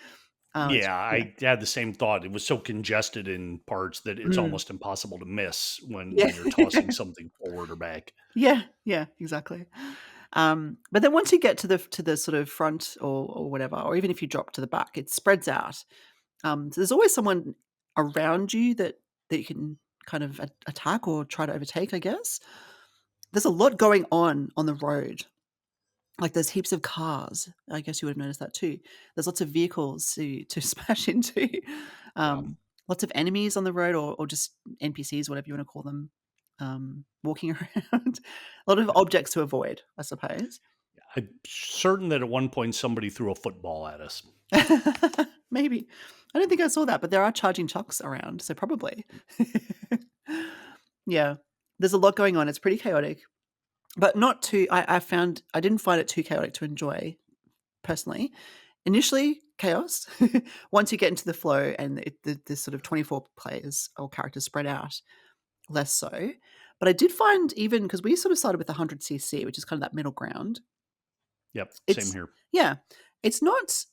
Yeah, yeah. I had the same thought. It was so congested in parts that it's Mm. almost impossible to miss when Yeah. you're tossing something forward or back. Yeah, yeah, exactly. But then once you get to the sort of front or whatever, or even if you drop to the back, it spreads out. So there's always someone around you that you can kind of attack or try to overtake, I guess. There's a lot going on the road. Like, there's heaps of cars. I guess you would have noticed that too. There's lots of vehicles to smash into. Yeah. Lots of enemies on the road or just NPCs, whatever you wanna call them, walking around. A lot of Yeah. objects to avoid, I suppose. I'm certain that at one point somebody threw a football at us. Maybe. I don't think I saw that, but there are charging trucks around, so probably. Yeah. There's a lot going on. It's pretty chaotic, but not too I didn't find it too chaotic to enjoy, personally. Initially, chaos. Once you get into the flow and the sort of 24 players or characters spread out, less so. But I did find, even because we sort of started with 100cc, which is kind of that middle ground. Yep, same It's here. Yeah, it's not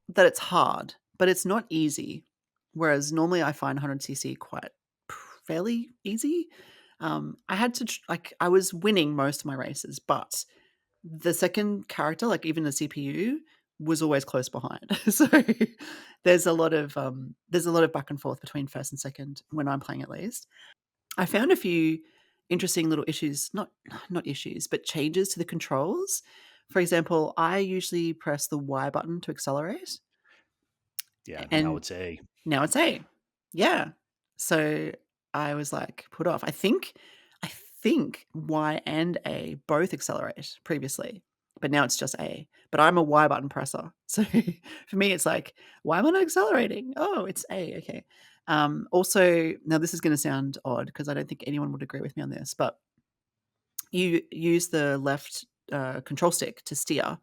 that it's hard, but it's not easy. Whereas normally I find 100cc quite fairly easy. I had to like I was winning most of my races, but the second character, like even the CPU, was always close behind. So there's a lot of back and forth between first and second when I'm playing, at least. I found a few interesting little issues, not issues, but changes to the controls. For example, I usually press the Y button to accelerate, Yeah, now and it's A. now it's A. Yeah. So I was like put off. I think Y and A both accelerate previously, but now it's just A. But I'm a Y button presser. So for me it's like, why am I not accelerating? Oh, it's A. Okay. Also, now this is going to sound odd because I don't think anyone would agree with me on this, but you use the left control stick to steer.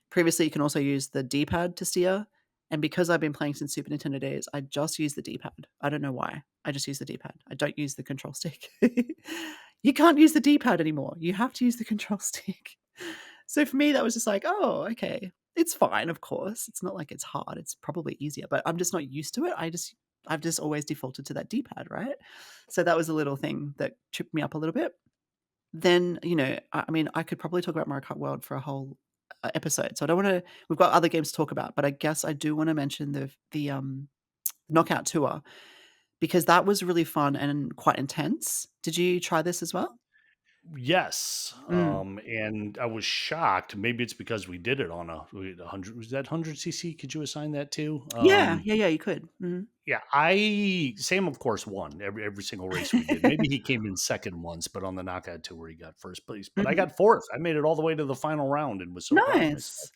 Previously, you can also use the D-pad to steer, and because I've been playing since Super Nintendo days, I just use the D-pad. I don't know why. I just use the D-pad. I don't use the control stick. You can't use the D-pad anymore. You have to use the control stick. So for me, that was just like, "Oh, okay. It's fine, of course. It's not like it's hard. It's probably easier, but I'm just not used to it. I've just always defaulted to that D-pad, right?" So that was a little thing that tripped me up a little bit. Then, I mean, I could probably talk about Mario Kart World for a whole, episode, so I don't wanna we've got other games to talk about, but I guess I do wanna mention the Knockout Tour, because that was really fun and quite intense. Did you try this as well? Yes, Mm. and I was shocked. Maybe it's because we did it on a 100. Was that 100cc? Could you assign that to? Yeah, yeah, yeah, you could. Mhm. Yeah, I Sam, of course, won every single race we did. Maybe he came in second once, but on the knockout tour, he got first place. But I Mhm. got fourth. I made it all the way to the final round and was so proud of myself. Nice.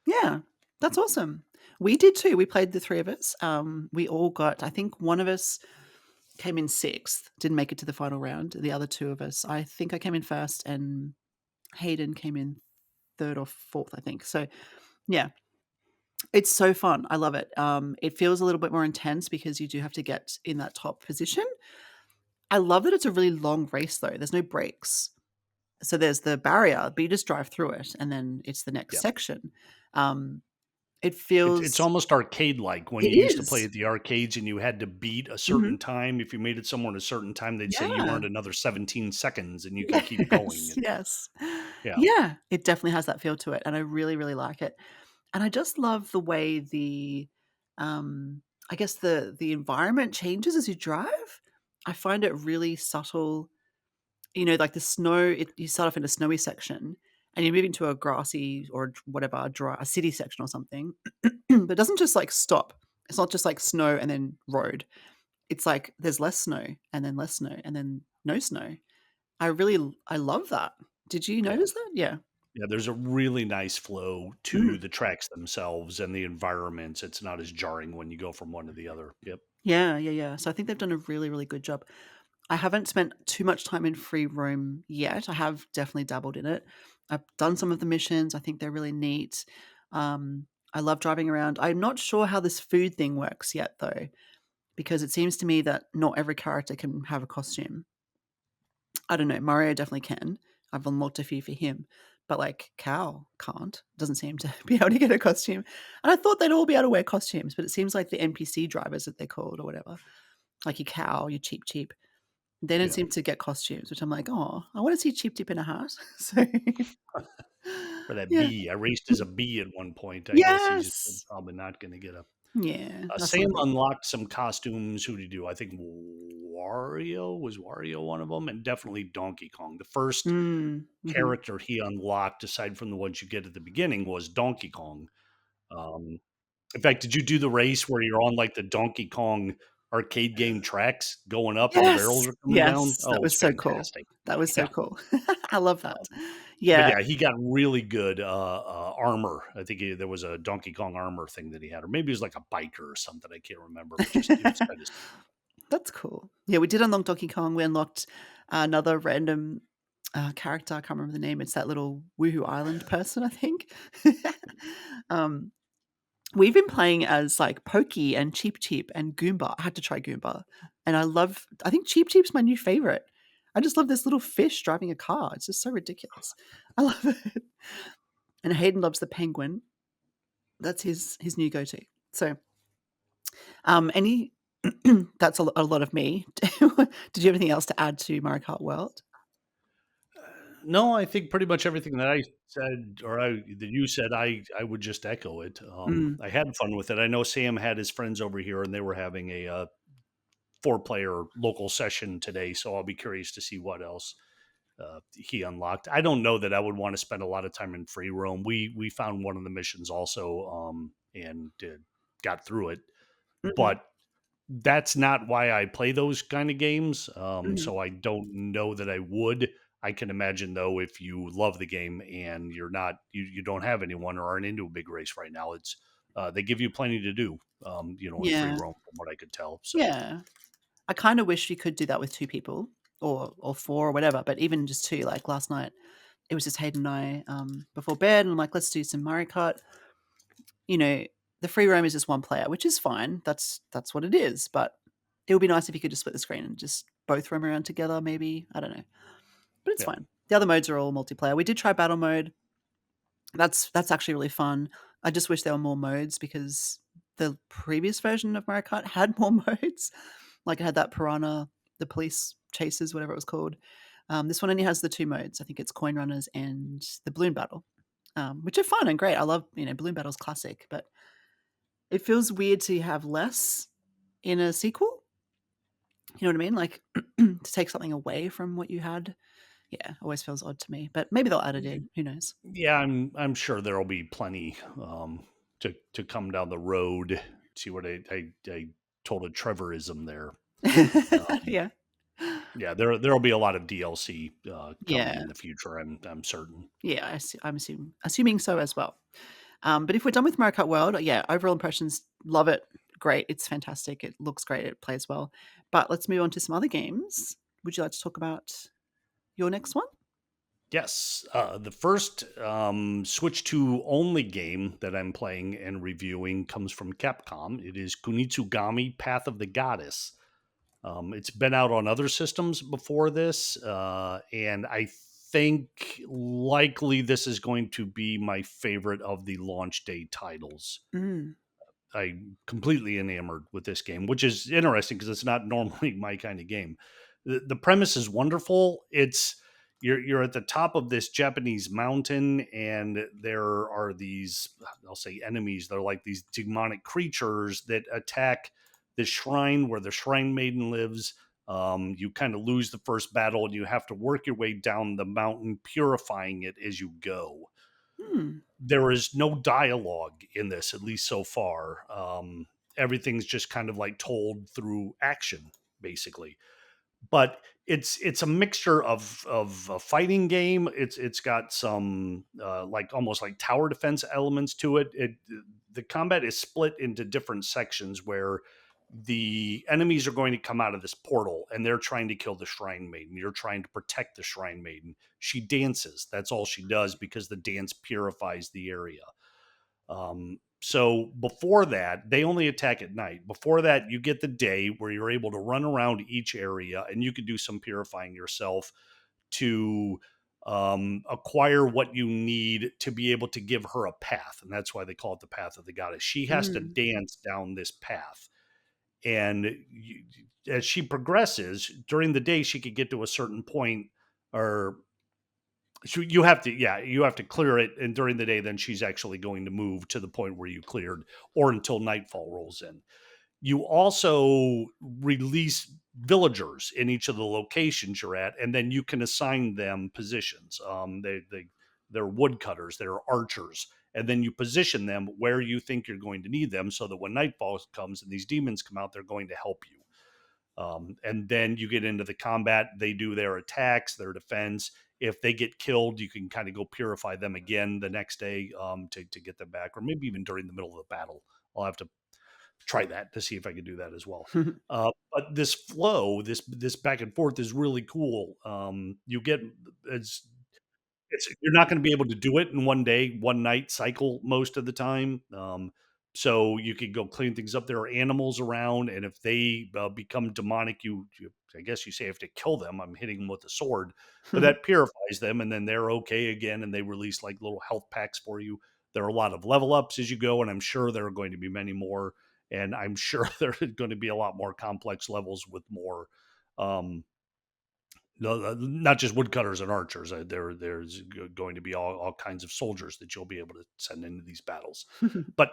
Yeah, that's awesome. We did too. We played, the 3 of us. We all got, I think one of us came in 6th, didn't make it to the final round. The other 2 of us, I think I came in 1st and Hayden came in 3rd or 4th, I think. So, yeah, it's so fun. I love it. It feels a little bit more intense because you do have to get in that top position. I love that it's a really long race though. There's no breaks. So there's the barrier, but you just drive through it and then it's the next Yeah. section. Um, it It's feels almost arcade-like when it you used to play is. at the arcades and you had to beat a Mhm. certain time. If you made it somewhere in a certain time, they'd say you Yeah. earned another 17 seconds and you could keep going. Yes, And yes. yeah, Yeah, it definitely has that feel to it, and I really, really like it. And I just love the way um, I guess the environment changes as you drive. I find it really subtle. Like the snow, you start off in a snowy section and you move into a grassy or whatever, a city section or something. But it doesn't just like stop. It's not just like snow and then road. It's like there's less snow and then less snow and then no snow. I love that. Did you yeah. notice that? Yeah. Yeah, there's a really nice flow Mhm. to the tracks themselves and the environments. It's not as jarring when you go from one to the other. Yep. Yeah, yeah, yeah. So I think they've done a really, really good job. I haven't spent too much time in free roam yet. I have definitely dabbled in it. I've done some of the missions. I think they're really neat. I love driving around. I'm not sure how this food thing works yet, though, because it seems to me that not every character can have a costume. I don't know. Mario definitely can. I've unlocked a few for him, but like Cal can't. Doesn't seem to be able to get a costume. And I thought they'd all be able to wear costumes, but it seems like the NPC drivers that they're called or whatever, like your cow, your cheap cheap. They don't Yeah. seem to get costumes, which I'm like, "Oh, I wanna see Cheap Dip in a hat." So Or that yeah. bee. I raced as a bee at one point. I guess he's Yes! probably not going to get a. Yeah, that's Sam not good. unlocked some costumes. Who did he do? I think Wario one of them, and definitely Donkey Kong. The first Mhm. character he unlocked, aside from the ones you get at the beginning, was Donkey Kong. Um, in fact, did you do the race where you're on like the Donkey Kong arcade game tracks going up and the barrels Yes! are coming down? Yes, Oh, that it was was so cool. fantastic. That was so Yeah. cool. I love that. Um, but Yeah. yeah, he got really good armor. I think there was a Donkey Kong armor thing that he had, or maybe it was like a biker or something. I can't remember, but just it was kind of That's cool. Yeah, we did unlock Donkey Kong. We unlocked another random, character, I can't remember the name. It's that little Woohoo Island person, I think. Um We've been playing as, like, Pokey and Cheep Cheep and Goomba. I had to try Goomba, and I think Cheep Cheep's my new favorite. I just love this little fish driving a car. It's just so ridiculous. I love it. And Hayden loves the penguin. That's his new go-to. So, any that's a lot of me. Did you have anything else to add to Mario Kart World? no. I think pretty much everything that I said or that you said, I would just echo it. Mm, I had fun with it. I know Sam had his friends over here, and they were having a 4-player local session today, so I'll be curious to see what else he unlocked. I don't know that I would want to spend a lot of time in free roam. We found one of the missions also, and got through it, mhm, but that's not why I play those kind of games. mhm. So I don't know that I would. I can imagine though, if you love the game and you don't have anyone or aren't into a big race right now, it's they give you plenty to do. In free Yeah, roam from what I could tell. So yeah. I kinda wish you could do that with 2 people or 4 or whatever, but even just 2, like last night, it was just Hayden and I, before bed, and I'm like, "Let's do some Mario Kart." You know, the free roam is just 1 player, which is fine. That's what it is, but it would be nice if you could just split the screen and just both roam around together maybe, I don't know, but it's yeah, fine. The other modes are all multiplayer. We did try battle mode. That's actually really fun. I just wish there were more modes because the previous version of Mario Kart had more modes. Like, it had that piranha, the police chases, whatever it was called. This one only has the 2 modes. I think it's coin runners and the balloon battle, which are fun and great. I love, balloon battle's classic, but it feels weird to have less in a sequel. You know what I mean? Like, to take something away from what you had. Yeah, always feels odd to me, but maybe they'll add it in. Who knows? yeah. I'm sure there'll be plenty to come down the road. See what I told a Trevorism there. Um, Yeah. yeah, there'll be a lot of DLC coming Yeah. in the future. I'm certain. Yeah, I'm assuming so as well. But if we're done with Mario Kart World, yeah, overall impressions, love it. Great. It's fantastic. It looks great. It plays well. But let's move on to some other games. Would you like to talk about your next one? Yes, the first Switch 2 only game that I'm playing and reviewing comes from Capcom. It is Kunitsugami Path of the Goddess. It's been out on other systems before this, and I think likely this is going to be my favorite of the launch day titles. Mm. I'm completely enamored with this game, which is interesting because it's not normally my kind of game. The premise is wonderful. It's you're at the top of this Japanese mountain, and there are these, I'll say, enemies. They're like these demonic creatures that attack the shrine where the shrine maiden lives. You kind of lose the first battle, and you have to work your way down the mountain, purifying it as you go. Mm. There is no dialogue in this, at least so far. Everything's just kind of like told through action, basically. But it's a mixture of a fighting game. It's got some like almost like tower defense elements to it. The combat is split into different sections where the enemies are going to come out of this portal and they're trying to kill the shrine maiden. You're trying to protect the shrine maiden. She dances. That's all she does because the dance purifies the area. So before that, they only attack at night. Before that, you get the day where you're able to run around each area and you can do some purifying yourself to acquire what you need to be able to give her a path. And that's why they call it the path of the goddess. She has to Mm. dance down this path. And as she progresses during the day, she could get to a certain point, or you have to, yeah, you have to clear it. And during the day, then she's actually going to move to the point where you cleared, or until nightfall rolls in. You also release villagers in each of the locations you're at, and then you can assign them positions. They're woodcutters, they're archers, and then you position them where you think you're going to need them, so that when nightfall comes and these demons come out, they're going to help you. And then you get into the combat. They do their attacks, their defense. If they get killed, you can kind of go purify them again the next day, to get them back, or maybe even during the middle of the battle. I'll have to try that to see if I can do that as well. But this flow, this back and forth is really cool. You get it's you're not going to be able to do it in one day, one night cycle most of the time. So you can go clean things up. There are animals around, and if they become demonic, I guess you say have to kill them. I'm hitting them with a sword, but that purifies them, and then they're okay again. And they release like little health packs for you. There are a lot of level ups as you go, and I'm sure there are going to be many more. And I'm sure there are going to be a lot more complex levels with more. Um, no, not just woodcutters and archers. There's going to be all kinds of soldiers that you'll be able to send into these battles. But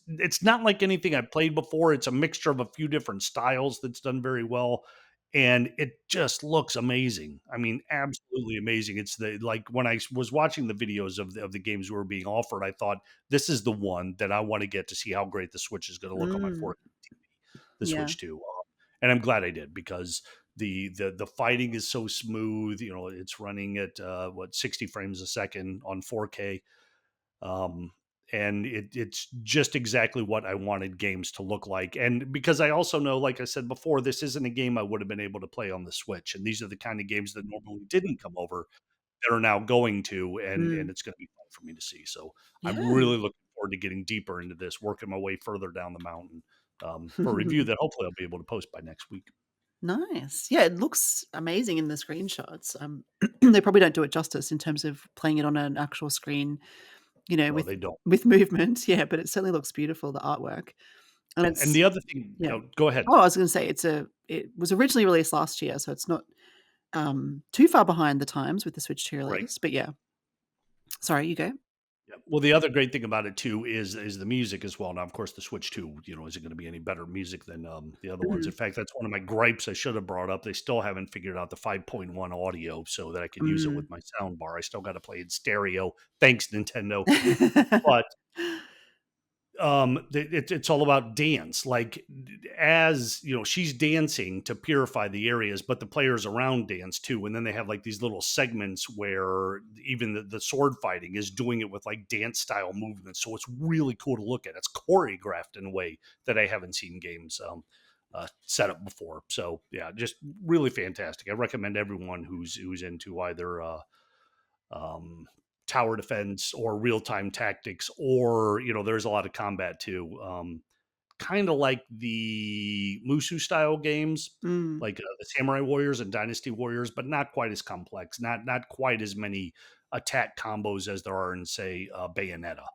it's not like anything I've played before. It's a mixture of a few different styles that's done very well, and it just looks amazing. I mean, absolutely amazing. It's the like when I was watching the videos of the games that were being offered, I thought this is the one that I want to get to see how great the Switch is going to look on my Mm. 4K TV. The Yeah. Switch 2, and I'm glad I did because the fighting is so smooth. You know, it's running at 60 frames a second on 4K, um, and it's just exactly what I wanted games to look like. And because I also know, like I said before, this isn't a game I would have been able to play on the Switch, and these are the kind of games that normally didn't come over that are now going to, and Mm. it's going to be fun for me to see. So I'm Yeah. really looking forward to getting deeper into this, working my way further down the mountain, for a review that hopefully I'll be able to post by next week. Nice. Yeah, it looks amazing in the screenshots. They probably don't do it justice in terms of playing it on an actual screen, No, they don't. with movement. Yeah, but it certainly looks beautiful, the artwork. And Yeah, and it's the other thing, yeah. go ahead. Oh, I was gonna say it was originally released last year, so it's not, too far behind the times with the Switch 2 Right. release, but yeah. Sorry, you go. Yeah. Well, the other great thing about it too is the music as well. Now, of course, the Switch 2, isn't going to be any better music than the other ones. In Mhm. fact, that's one of my gripes I should have brought up. They still haven't figured out the 5.1 audio so that I can use it Mm. with my sound bar. I still got to play in stereo. Thanks, Nintendo. But it's all about dance, like, as she's dancing to purify the areas, but the players around dance too, and then they have like these little segments where even the sword fighting is doing it with like dance style movements, so it's really cool to look at. It's choreographed in a way that I haven't seen games set up before. So yeah, just really fantastic. I recommend everyone who's into either um, tower defense or real time tactics, or there's a lot of combat too. kind of like the Musu style games, Mm, like the Samurai Warriors and Dynasty Warriors, but not quite as complex, not quite as many attack combos as there are in, say, Bayonetta.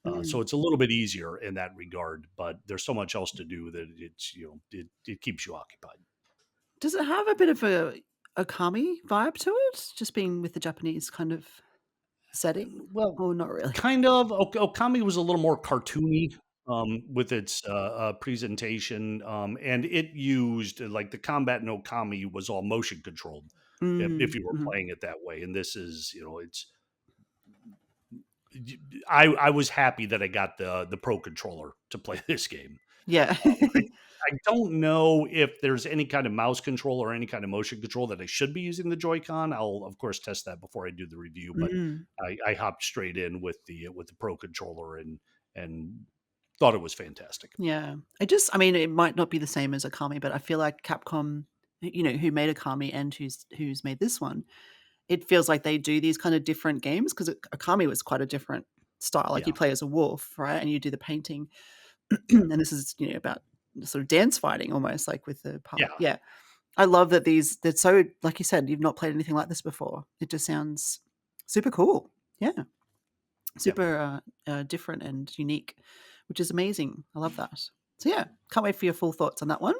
So mm. it's a little bit easier in that regard, but there's so much else to do that it's it keeps you occupied. Does it have a bit of a Kami vibe to it? Just being with the Japanese kind of setting? Well, Or not really? kind of. Okami was a little more cartoony with its presentation, and it used like the combat in Okami was all motion controlled if Mm, you were mhm. playing it that way. And this is, it's. I was happy that I got the pro controller to play this game. Yeah. I don't know if there's any kind of mouse control or any kind of motion control that I should be using the Joy-Con. I'll of course test that before I do the review, but Mm. I hopped straight in with the Pro controller and thought it was fantastic. Yeah. I mean, it might not be the same as Akami, but I feel like Capcom, who made Akami and who's made this one, it feels like they do these kind of different games because Akami was quite a different style. Like you Yeah, play as a wolf, right? And you do the painting. And this is, about sort of dance fighting almost like with the part. yeah, Yeah. I love that they're so, like you said, you've not played anything like this before. It just sounds super cool. Yeah. yeah. Super different and unique, which is amazing. I love that. So yeah, can't wait for your full thoughts on that one.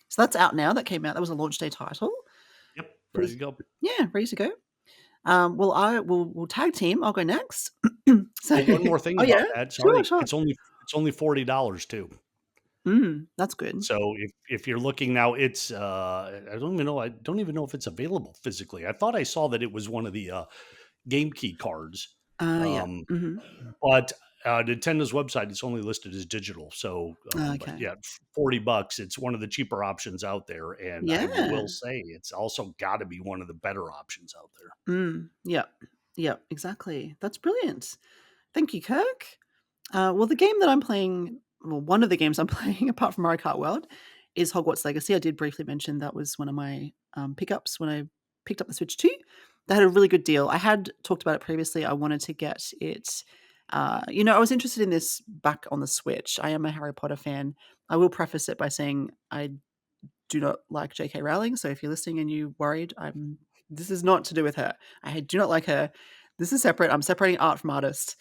So that's out now. That came out. That was a launch day title. Yep, For ready this, to go. yeah, ready to go. Well, I will we'll tag team. I'll go next. So, Well, one more thing oh yeah, about that. sure, Sorry, sure. it's only $40 too. That's good. So if you're looking now, it's I don't even know if it's available physically. I thought I saw that it was one of the game key cards. Yeah. Um, but Nintendo's website it's only listed as digital. So, but Okay. yeah, $40. It's one of the cheaper options out there, and I Yeah. will say it's also got to be one of the better options out there. Yeah. Yeah. Exactly. That's brilliant. Thank you, Kirk. Well, the game that I'm playing, well, one of the games I'm playing, apart from Mario Kart World, is Hogwarts Legacy. I did briefly mention that was one of my pickups when I picked up the Switch 2. They had a really good deal. I had talked about it previously. I wanted to get it. I was interested in this back on the Switch. I am a Harry Potter fan. I will preface it by saying I do not like J.K. Rowling. So if you're listening and you're worried, this is not to do with her. I do not like her. This is separate. I'm separating art from artist.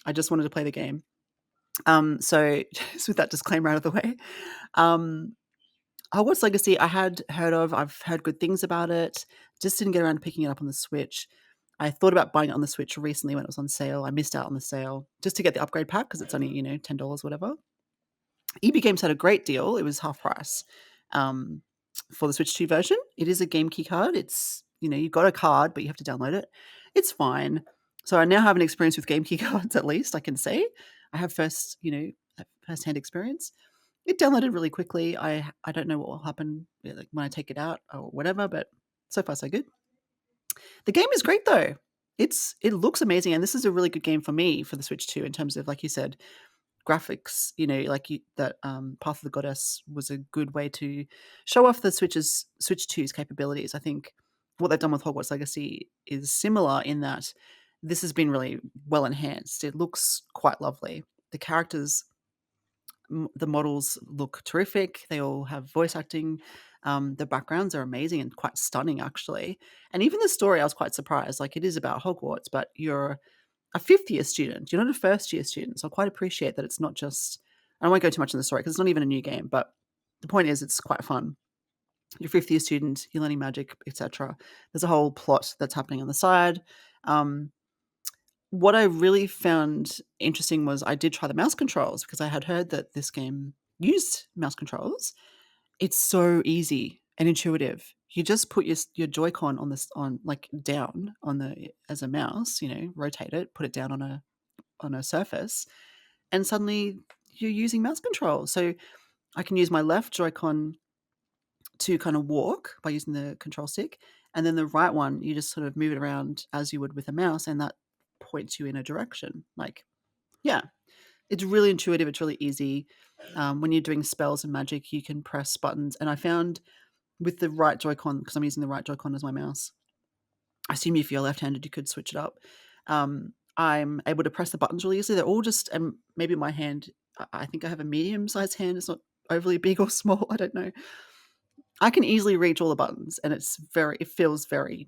I just wanted to play the game. So just with that disclaimer out of the way, um, Hogwarts Legacy I had heard of. I've heard good things about it. Just didn't get around to picking it up on the Switch. I thought about buying it on the Switch recently when it was on sale. I missed out on the sale just to get the upgrade pack because it's only $10 whatever. EB Games had a great deal. It was half price um, for the Switch 2 version. It is a game key card. It's you've got a card, but you have to download it. It's fine. So I now have an experience with game key cards. At least I can say I have first-hand experience. It downloaded really quickly. I don't know what will happen like when I take it out or whatever, but so far so good. The game is great though. It looks amazing, and this is a really good game for me for the Switch 2 in terms of, like you said, graphics. That Path of the Goddess was a good way to show off the Switch 2's capabilities. I think what they've done with Hogwarts Legacy is similar in that this has been really well enhanced. It looks quite lovely. The characters the models look terrific. They all have voice acting. The backgrounds are amazing and quite stunning, actually. And even the story, I was quite surprised. Like, it is about Hogwarts, but you're a fifth year student. You're not a first year student. So I quite appreciate that it's not just. I won't go too much in the story because it's not even a new game. But the point is, it's quite fun. You're a fifth year student. You're learning magic, etc. There's a whole plot that's happening on the side. Um, what I really found interesting was I did try the mouse controls because I had heard that this game used mouse controls. It's so easy and intuitive. You just put your Joy-Con on this on like down on the as a mouse, rotate it, put it down on a surface, and suddenly you're using mouse control. So I can use my left Joy-Con to kind of walk by using the control stick, and then the right one you just sort of move it around as you would with a mouse, and that points you in a direction. Like, yeah, it's really intuitive. It's really easy. When you're doing spells and magic, you can press buttons, and I found with the right Joy-Con, because I'm using the right Joy-Con as my mouse. I assume if you're left-handed, you could switch it up. I'm able to press the buttons really easily. They're all just, maybe my hand. I think I have a medium-sized hand. It's not overly big or small. I don't know. I can easily reach all the buttons, and it feels very,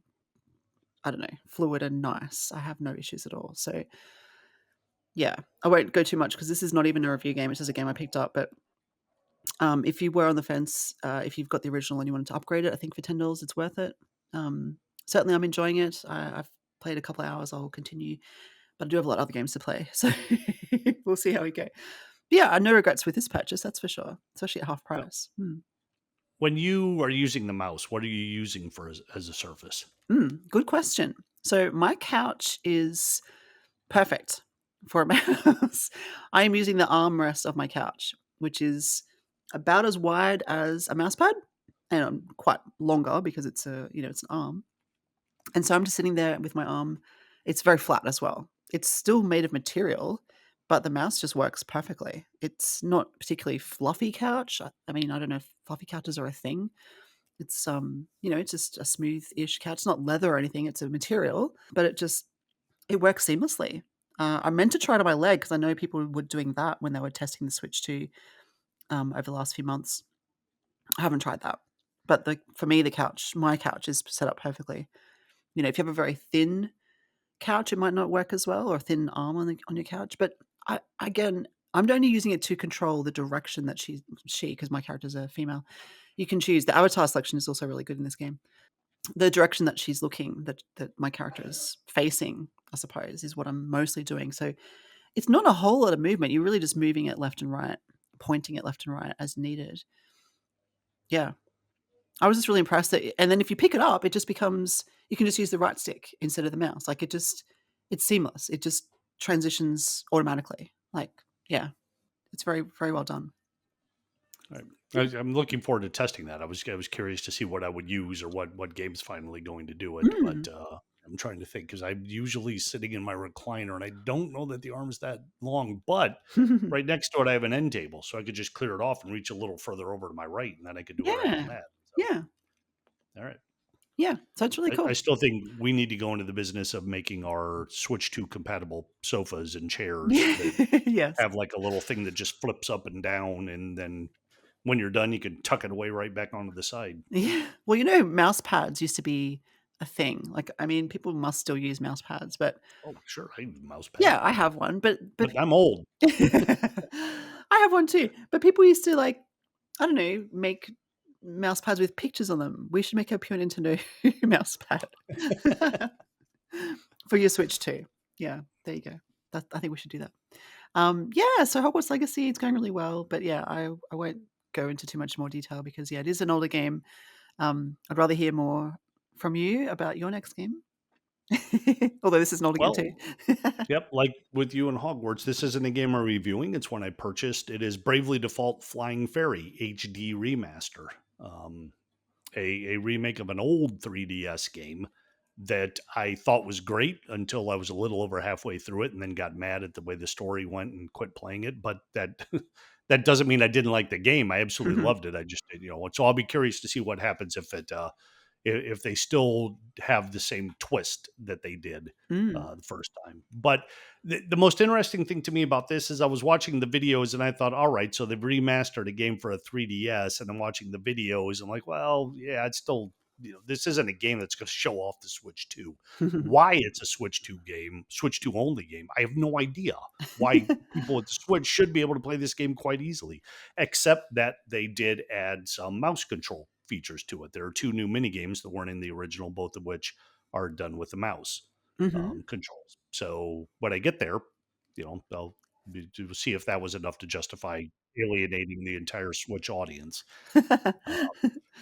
I don't know, fluid and nice. I have no issues at all. So yeah, I won't go too much because this is not even a review game. It's just a game I picked up. But if you were on the fence, if you've got the original and you wanted to upgrade it, I think for $10 it's worth it. Certainly, I'm enjoying it. I've played a couple of hours. I'll continue, but I do have a lot of other games to play, so we'll see how we go. But yeah, no regrets with this purchase, that's for sure, especially at half Now, price. when you are using the mouse, what are you using for as a surface? Good question. So my couch is perfect for a mouse. I am using the armrest of my couch, which is about as wide as a mouse pad and quite longer because it's an arm. And so I'm just sitting there with my arm. It's very flat as well. It's still made of material, but the mouse just works perfectly. It's not particularly fluffy couch. I mean, I don't know if fluffy couches are a thing. It's it's just a smooth-ish couch. It's not leather or anything. It's a material, but it works seamlessly. I meant to try it on my leg because I know people were doing that when they were testing the Switch 2 over the last few months. I haven't tried that, but for me, my couch is set up perfectly. If you have a very thin couch, it might not work as well, or a thin arm on your couch. But again, I'm only using it to control the direction that she, because my character's a female. You can choose. The avatar selection is also really good in this game. The direction that she's looking, that my character is facing, I suppose, is what I'm mostly doing. So it's not a whole lot of movement. You're really just moving it left and right, pointing it left and right as needed. Yeah. I was just really impressed and then if you pick it up, it just becomes, you can just use the right stick instead of the mouse. Like it's seamless. It just transitions automatically. Like, yeah, it's very, very well done. Right. Yeah. I'm looking forward to testing that. I was curious to see what I would use or what game's finally going to do it. But Mm. I'm trying to think because I'm usually sitting in my recliner and I don't know that the arm's that long. But right next to it, I have an end table, so I could just clear it off and reach a little further over to my right, and then I could do it right on Yeah. that. So, Yeah. all right. Yeah. So it's really I cool. still think we need to go into the business of making our Switch 2 compatible sofas and chairs that Yes. have like a little thing that just flips up and down, and then when you're done, you can tuck it away right back onto the side. Yeah. Well, mouse pads used to be a thing. Like, I mean, people must still use mouse pads, but Oh, sure, I use a mouse pad, yeah, I have one, but but I'm old. I have one too. But people used to, like, I don't know, make mouse pads with pictures on them. We should make a pure Nintendo mouse pad for your Switch too. Yeah, there you go. I think we should do that. Yeah, so Hogwarts Legacy, it's going really well, but yeah, I won't go into too much more detail because yeah, it is an older game. I'd rather hear more from you about your next game. Although this is an older game too. Well, yep, like with you and Hogwarts, this isn't a game I'm reviewing. It's one I purchased. It is Bravely Default Flying Fairy HD Remaster, um, a remake of an old 3DS game that I thought was great until I was a little over halfway through it and then got mad at the way the story went and quit playing it. But that that doesn't mean I didn't like the game. I absolutely loved it. I just, so I'll be curious to see what happens if they still have the same twist that they did Mm. the first time. But the most interesting thing to me about this is I was watching the videos and I thought, all right, so they've remastered a game for a 3DS, and I'm watching the videos and like, well, yeah, it's still, this isn't a game that's going to show off the Switch 2. Why it's a Switch 2 game, Switch 2 only game, I have no idea. Why people with the Switch should be able to play this game quite easily, except that they did add some mouse control features to it. There are two new mini games that weren't in the original, both of which are done with the mouse Mhm. controls. So when I get there, I'll to see if that was enough to justify alienating the entire Switch audience. Uh,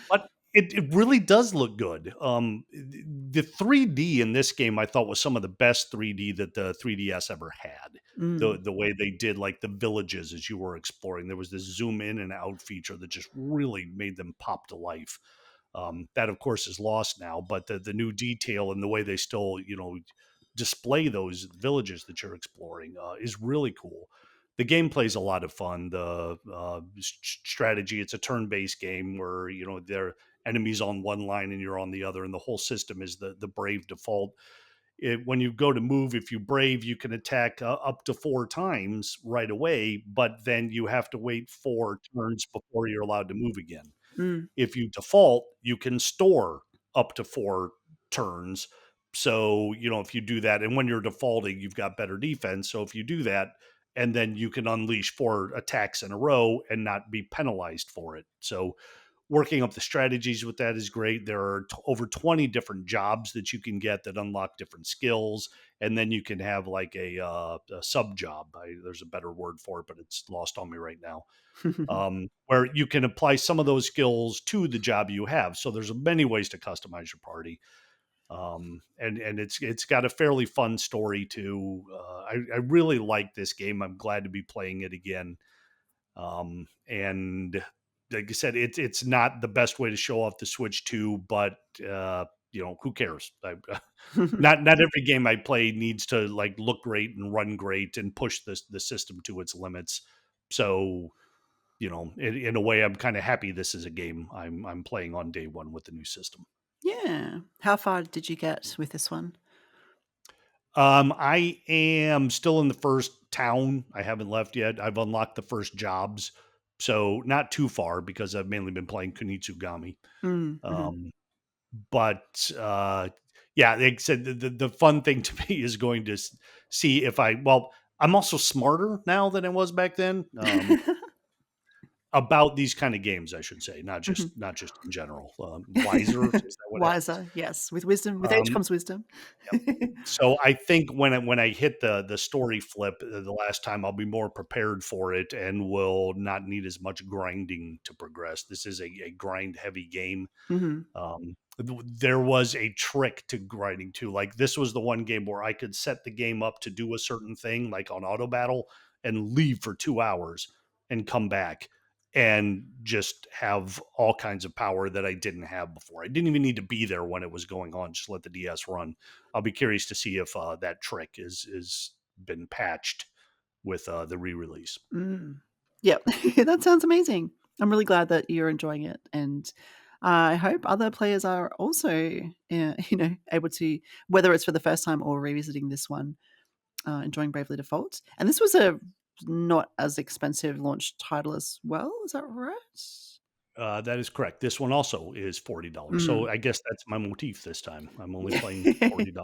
but it really does look good. The 3D in this game I thought was some of the best 3D that the 3DS ever had. Mm. The way they did like the villages as you were exploring, there was this zoom in and out feature that just really made them pop to life. That of course is lost now, but the new detail and the way they still display those villages that you're exploring is really cool. The gameplay is a lot of fun. The strategy, it's a turn-based game where there are enemies on one line and you're on the other, and the whole system is the brave default. when you go to move, if you brave, you can attack up to 4 times right away, but then you have to wait 4 turns before you're allowed to move again. Mm. If you default, you can store up to 4 turns. So, if you do that, and when you're defaulting, you've got better defense. So if you do that, and then you can unleash 4 attacks in a row and not be penalized for it. So working up the strategies with that is great. There are over 20 different jobs that you can get that unlock different skills. And then you can have like a sub job. There's a better word for it, but it's lost on me right now. Where you can apply some of those skills to the job you have. So there's many ways to customize your party. And it's got a fairly fun story too. I really like this game. I'm glad to be playing it again. And like I said, it's not the best way to show off the Switch 2, but who cares? Not every game I play needs to like look great and run great and push the system to its limits. So, in a way, I'm kind of happy this is a game I'm playing on day one with the new system. Yeah. How far did you get with this one? I am still in the first town. I haven't left yet. I've unlocked the first jobs, so not too far because I've mainly been playing Kunitsugami. Mm, mhm. Um, but yeah, like I said, the fun thing to me is going to see if I'm also smarter now than I was back then. About these kind of games, I should say, not just Mhm. not just in general. Wiser, is that what happens? Wiser, yes. With wisdom, with age Um, comes wisdom. So I think when I hit the story flip the last time, I'll be more prepared for it and will not need as much grinding to progress. This is a grind heavy game. Mhm. There was a trick to grinding too. Like this was the one game where I could set the game up to do a certain thing, like on auto battle, and leave for 2 hours and come back and just have all kinds of power that I didn't have before. I didn't even need to be there when it was going on. Just let the DS run. I'll be curious to see if that trick is been patched with the re-release. Mm. Yep. That sounds amazing. I'm really glad that you're enjoying it, and I hope other players are also, able to, whether it's for the first time or revisiting this one, enjoying Bravely Default. And this was a not as expensive launch title as well. Is that right? That is correct. This one also is $40. So Mm. I guess that's my motif this time. I'm only playing $40 games.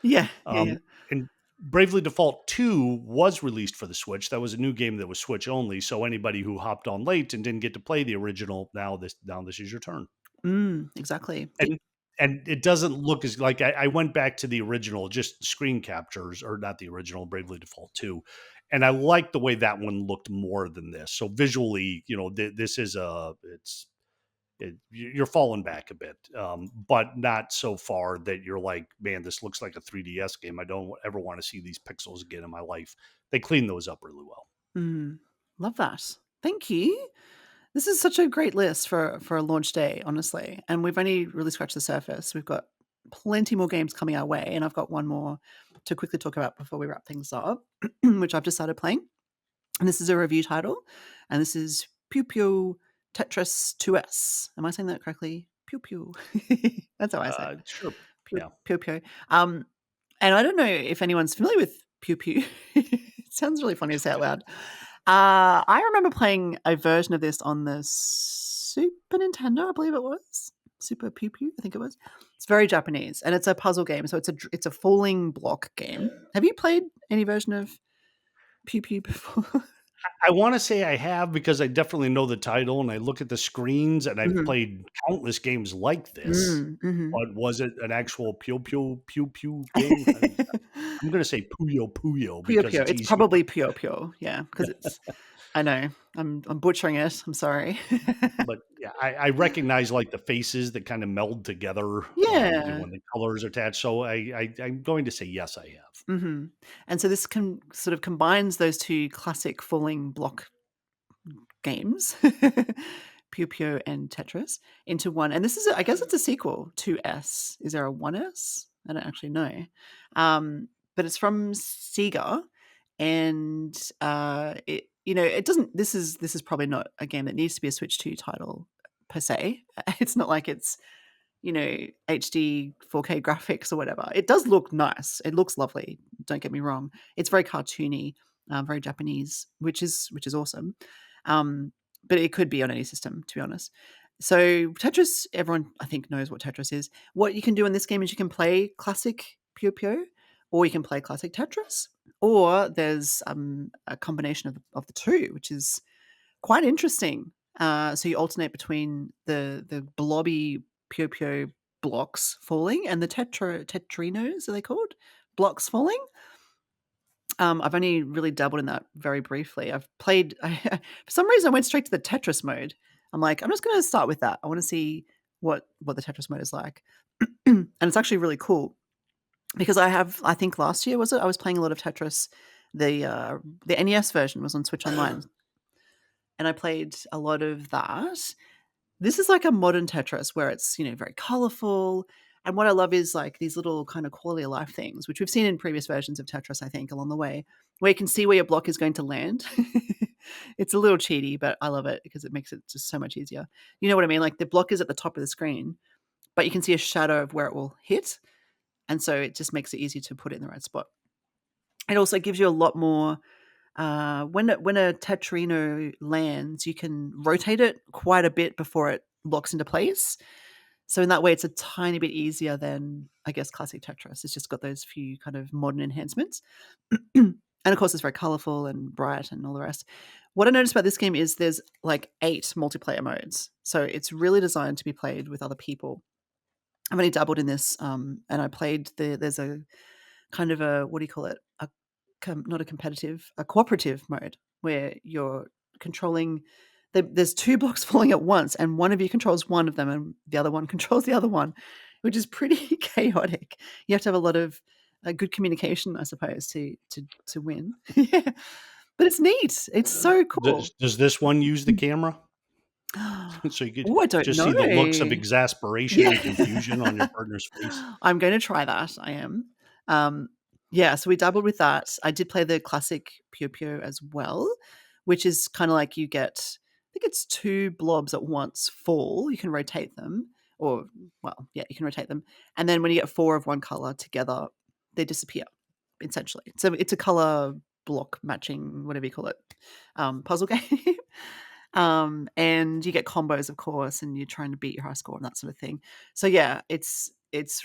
Yeah, yeah, yeah. Um, and Bravely Default 2 was released for the Switch. That was a new game that was Switch only. So anybody who hopped on late and didn't get to play the original, now this is your turn. Exactly. And it doesn't look as like I went back to the original, just screen captures, or not the original Bravely Default 2. And I like the way that one looked more than this. So visually, this is you're falling back a bit, but not so far that you're like, man, this looks like a 3DS game. I don't ever want to see these pixels again in my life. They clean those up really well. Mm. Love that. Thank you. This is such a great list for a launch day, honestly, and we've only really scratched the surface. We've got plenty more games coming our way, and I've got one more to quickly talk about before we wrap things up, which I've just started playing. And this is a review title, and this is Pew Pew Tetris 2S. Am I saying that correctly? Pew Pew. That's how I say it. Sure. Pew Yeah. Pew Pew. And I don't know if anyone's familiar with Pew Pew. It sounds really funny to say out loud. I remember playing a version of this on the Super Nintendo, I believe it was. Super Pew Pew, I think it was. It's very Japanese, and it's a puzzle game, so it's a falling block game. Have you played any version of Pew Pew before? I want to say I have because I definitely know the title and I look at the screens and I've Mhm. played countless games like this. Mhm. But was it an actual pew pew game? I'm going to say Puyo Puyo Puyo because Puyo. it's It's easier. probably Puyo Puyo, yeah, because it's I know. I'm butchering it, I'm sorry. But yeah, I recognize like the faces that kind of meld together Yeah. when the colors are attached. So I'm going to say yes, I have. Mhm. And so this sort of combines those 2 classic falling block games, Puyo Puyo and Tetris, into one. And this is I guess it's a sequel to S. Is there a 1S? I don't actually know. But it's from Sega, and, it doesn't this is probably not a game that needs to be a Switch 2 title per se. It's not like it's HD 4K graphics or whatever. It does look nice. It looks lovely. Don't get me wrong. It's very cartoony, very Japanese, which is awesome. Um, but it could be on any system, to be honest. So Tetris, everyone I think knows what Tetris is. What you can do in this game is you can play classic Puyo Puyo, or you can play classic Tetris, or there's a combination of the two, which is quite interesting. So you alternate between the blobby Puyo Puyo blocks falling and the tetrinos, are they called? Blocks falling. I've only really dabbled in that very briefly. I've played for some reason I went straight to the Tetris mode. I'm like, I'm just gonna start with that. I wanna see what the Tetris mode is like. And it's actually really cool because I think last year, was it? I was playing a lot of Tetris. The NES version was on Switch Online, and I played a lot of that. This is like a modern Tetris where it's, very colorful. And what I love is like these little kind of quality of life things, which we've seen in previous versions of Tetris, I think, along the way, where you can see where your block is going to land. It's a little cheaty, but I love it because it makes it just so much easier. You know what I mean? Like the block is at the top of the screen, but you can see a shadow of where it will hit. And so it just makes it easy to put it in the right spot. It also gives you a lot more when a tetrino lands, you can rotate it quite a bit before it locks into place. So in that way, it's a tiny bit easier than, I guess, classic Tetris. It's just got those few kind of modern enhancements. And of course, it's very colorful and bright and all the rest. What I noticed about this game is there's like 8 multiplayer modes. So it's really designed to be played with other people. I've only dabbled in this, and I played there's a kind of a, what do you call it? Not a competitive, a cooperative mode where you're controlling. There's 2 blocks falling at once, and one of you controls one of them, and the other one controls the other one, which is pretty chaotic. You have to have a lot of good communication, I suppose, to win. Yeah, but it's neat. It's so cool. Does this one use the camera? So you could Oh, I don't just know. see the looks of exasperation Yeah. and confusion on your partner's face. I'm gonna try that, I am. Um, yeah, so we dabbled with that. I did play the classic Puyo Puyo as well, which is kinda like you get, I think it's 2 blobs at once fall, you can rotate them, or well, yeah, you can rotate them, and then when you get 4 of one color together, they disappear, essentially. So it's a color block matching, whatever you call it, puzzle game. And you get combos, of course, and you're trying to beat your high score and that sort of thing. So yeah, it's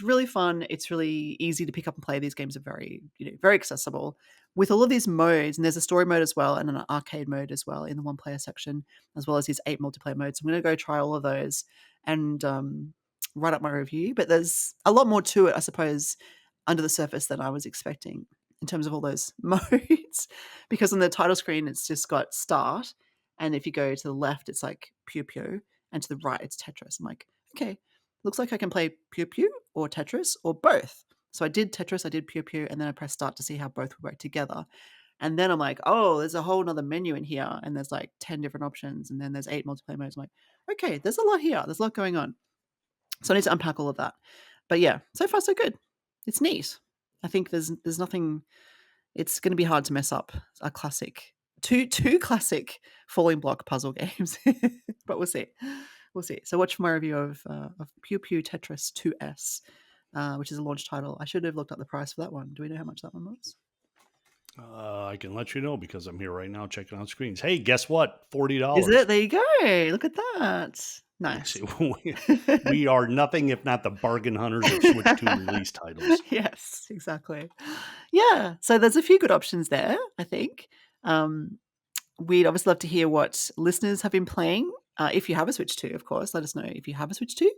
really fun. It's really easy to pick up and play. These games are very, very accessible with all of these modes. And there's a story mode as well, and an arcade mode as well in the one player section, as well as these 8 multiplayer modes. I'm going to go try all of those and write up my review. But there's a lot more to it, I suppose, under the surface than I was expecting in terms of all those modes. Because on the title screen, it's just got start. And if you go to the left, it's like Puyo Puyo, and to the right, it's Tetris. I'm like, okay, looks like I can play Puyo Puyo or Tetris or both. So I did Tetris, I did Puyo Puyo, and then I pressed start to see how both would work together. And then I'm like, oh, there's a whole nother menu in here, and there's like 10 different options, and then there's 8 multiplayer modes. I'm like, okay, there's a lot here. There's a lot going on. So I need to unpack all of that. But yeah, so far so good. It's neat. I think there's nothing. It's going to be hard to mess up a classic, two classic falling block puzzle games, but we'll see. We'll see. So watch my review of Puyo Puyo Tetris 2S, which is a launch title. I should have looked up the price for that one. Do we know how much that one was? I can let you know because I'm here right now checking out screens. Hey, guess what? $40. Is it? There you go. Look at that. Nice. We are nothing if not the bargain hunters of Switch 2 release titles. Yes, exactly. Yeah. So there's a few good options there, I think. We'd obviously love to hear what listeners have been playing. If you have a Switch 2, of course, let us know if you have a Switch 2.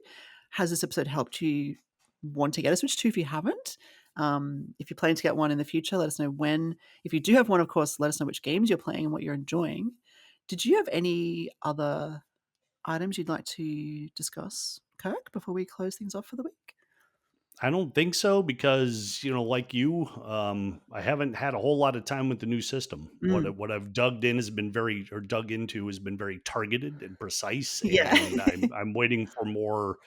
Has this episode helped you want to get a Switch 2 if you haven't? If you're planning to get one in the future, let us know when. If you do have one, of course, let us know which games you're playing and what you're enjoying. Did you have any other items you'd like to discuss, Kirk, before we close things off for the week? I don't think so because, like you, I haven't had a whole lot of time with the new system. Mm. What I've dug into has been very targeted and precise, Yeah. and I'm waiting for more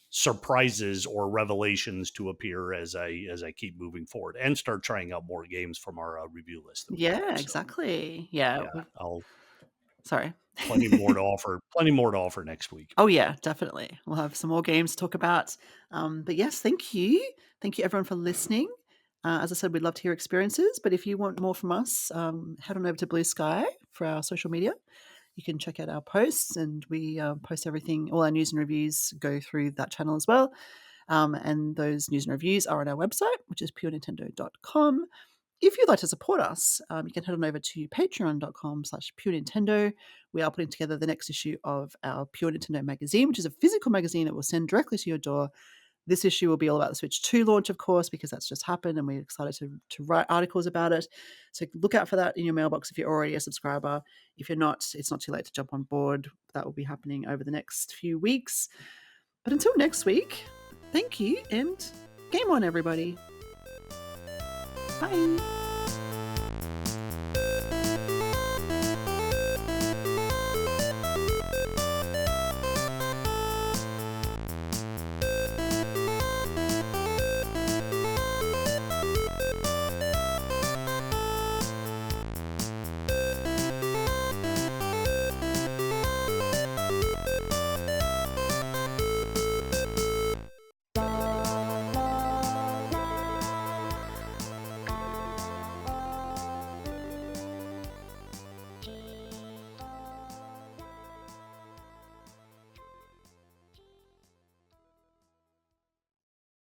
surprises or revelations to appear as I keep moving forward and start trying out more games from our review list that we Yeah, have. So exactly. Yeah. yeah, I'll Sorry. Plenty more to offer. Plenty more to offer next week. Oh, yeah, definitely. We'll have some more games to talk about. But yes, thank you. Thank you, everyone, for listening. As I said, we'd love to hear experiences, but if you want more from us, head on over to Blue Sky for our social media. You can check out our posts, and we post everything. All our news and reviews go through that channel as well. And those news and reviews are on our website, which is purenintendo.com. If you'd like to support us, you can head on over to patreon.com/purenintendo. We are putting together the next issue of our Pure Nintendo magazine, which is a physical magazine that will send directly to your door. This issue will be all about the Switch 2 launch, of course, because that's just happened and we're excited to write articles about it. So look out for that in your mailbox if you're already a subscriber. If you're not, it's not too late to jump on board. That will be happening over the next few weeks. But until next week, thank you and game on, everybody. Bye.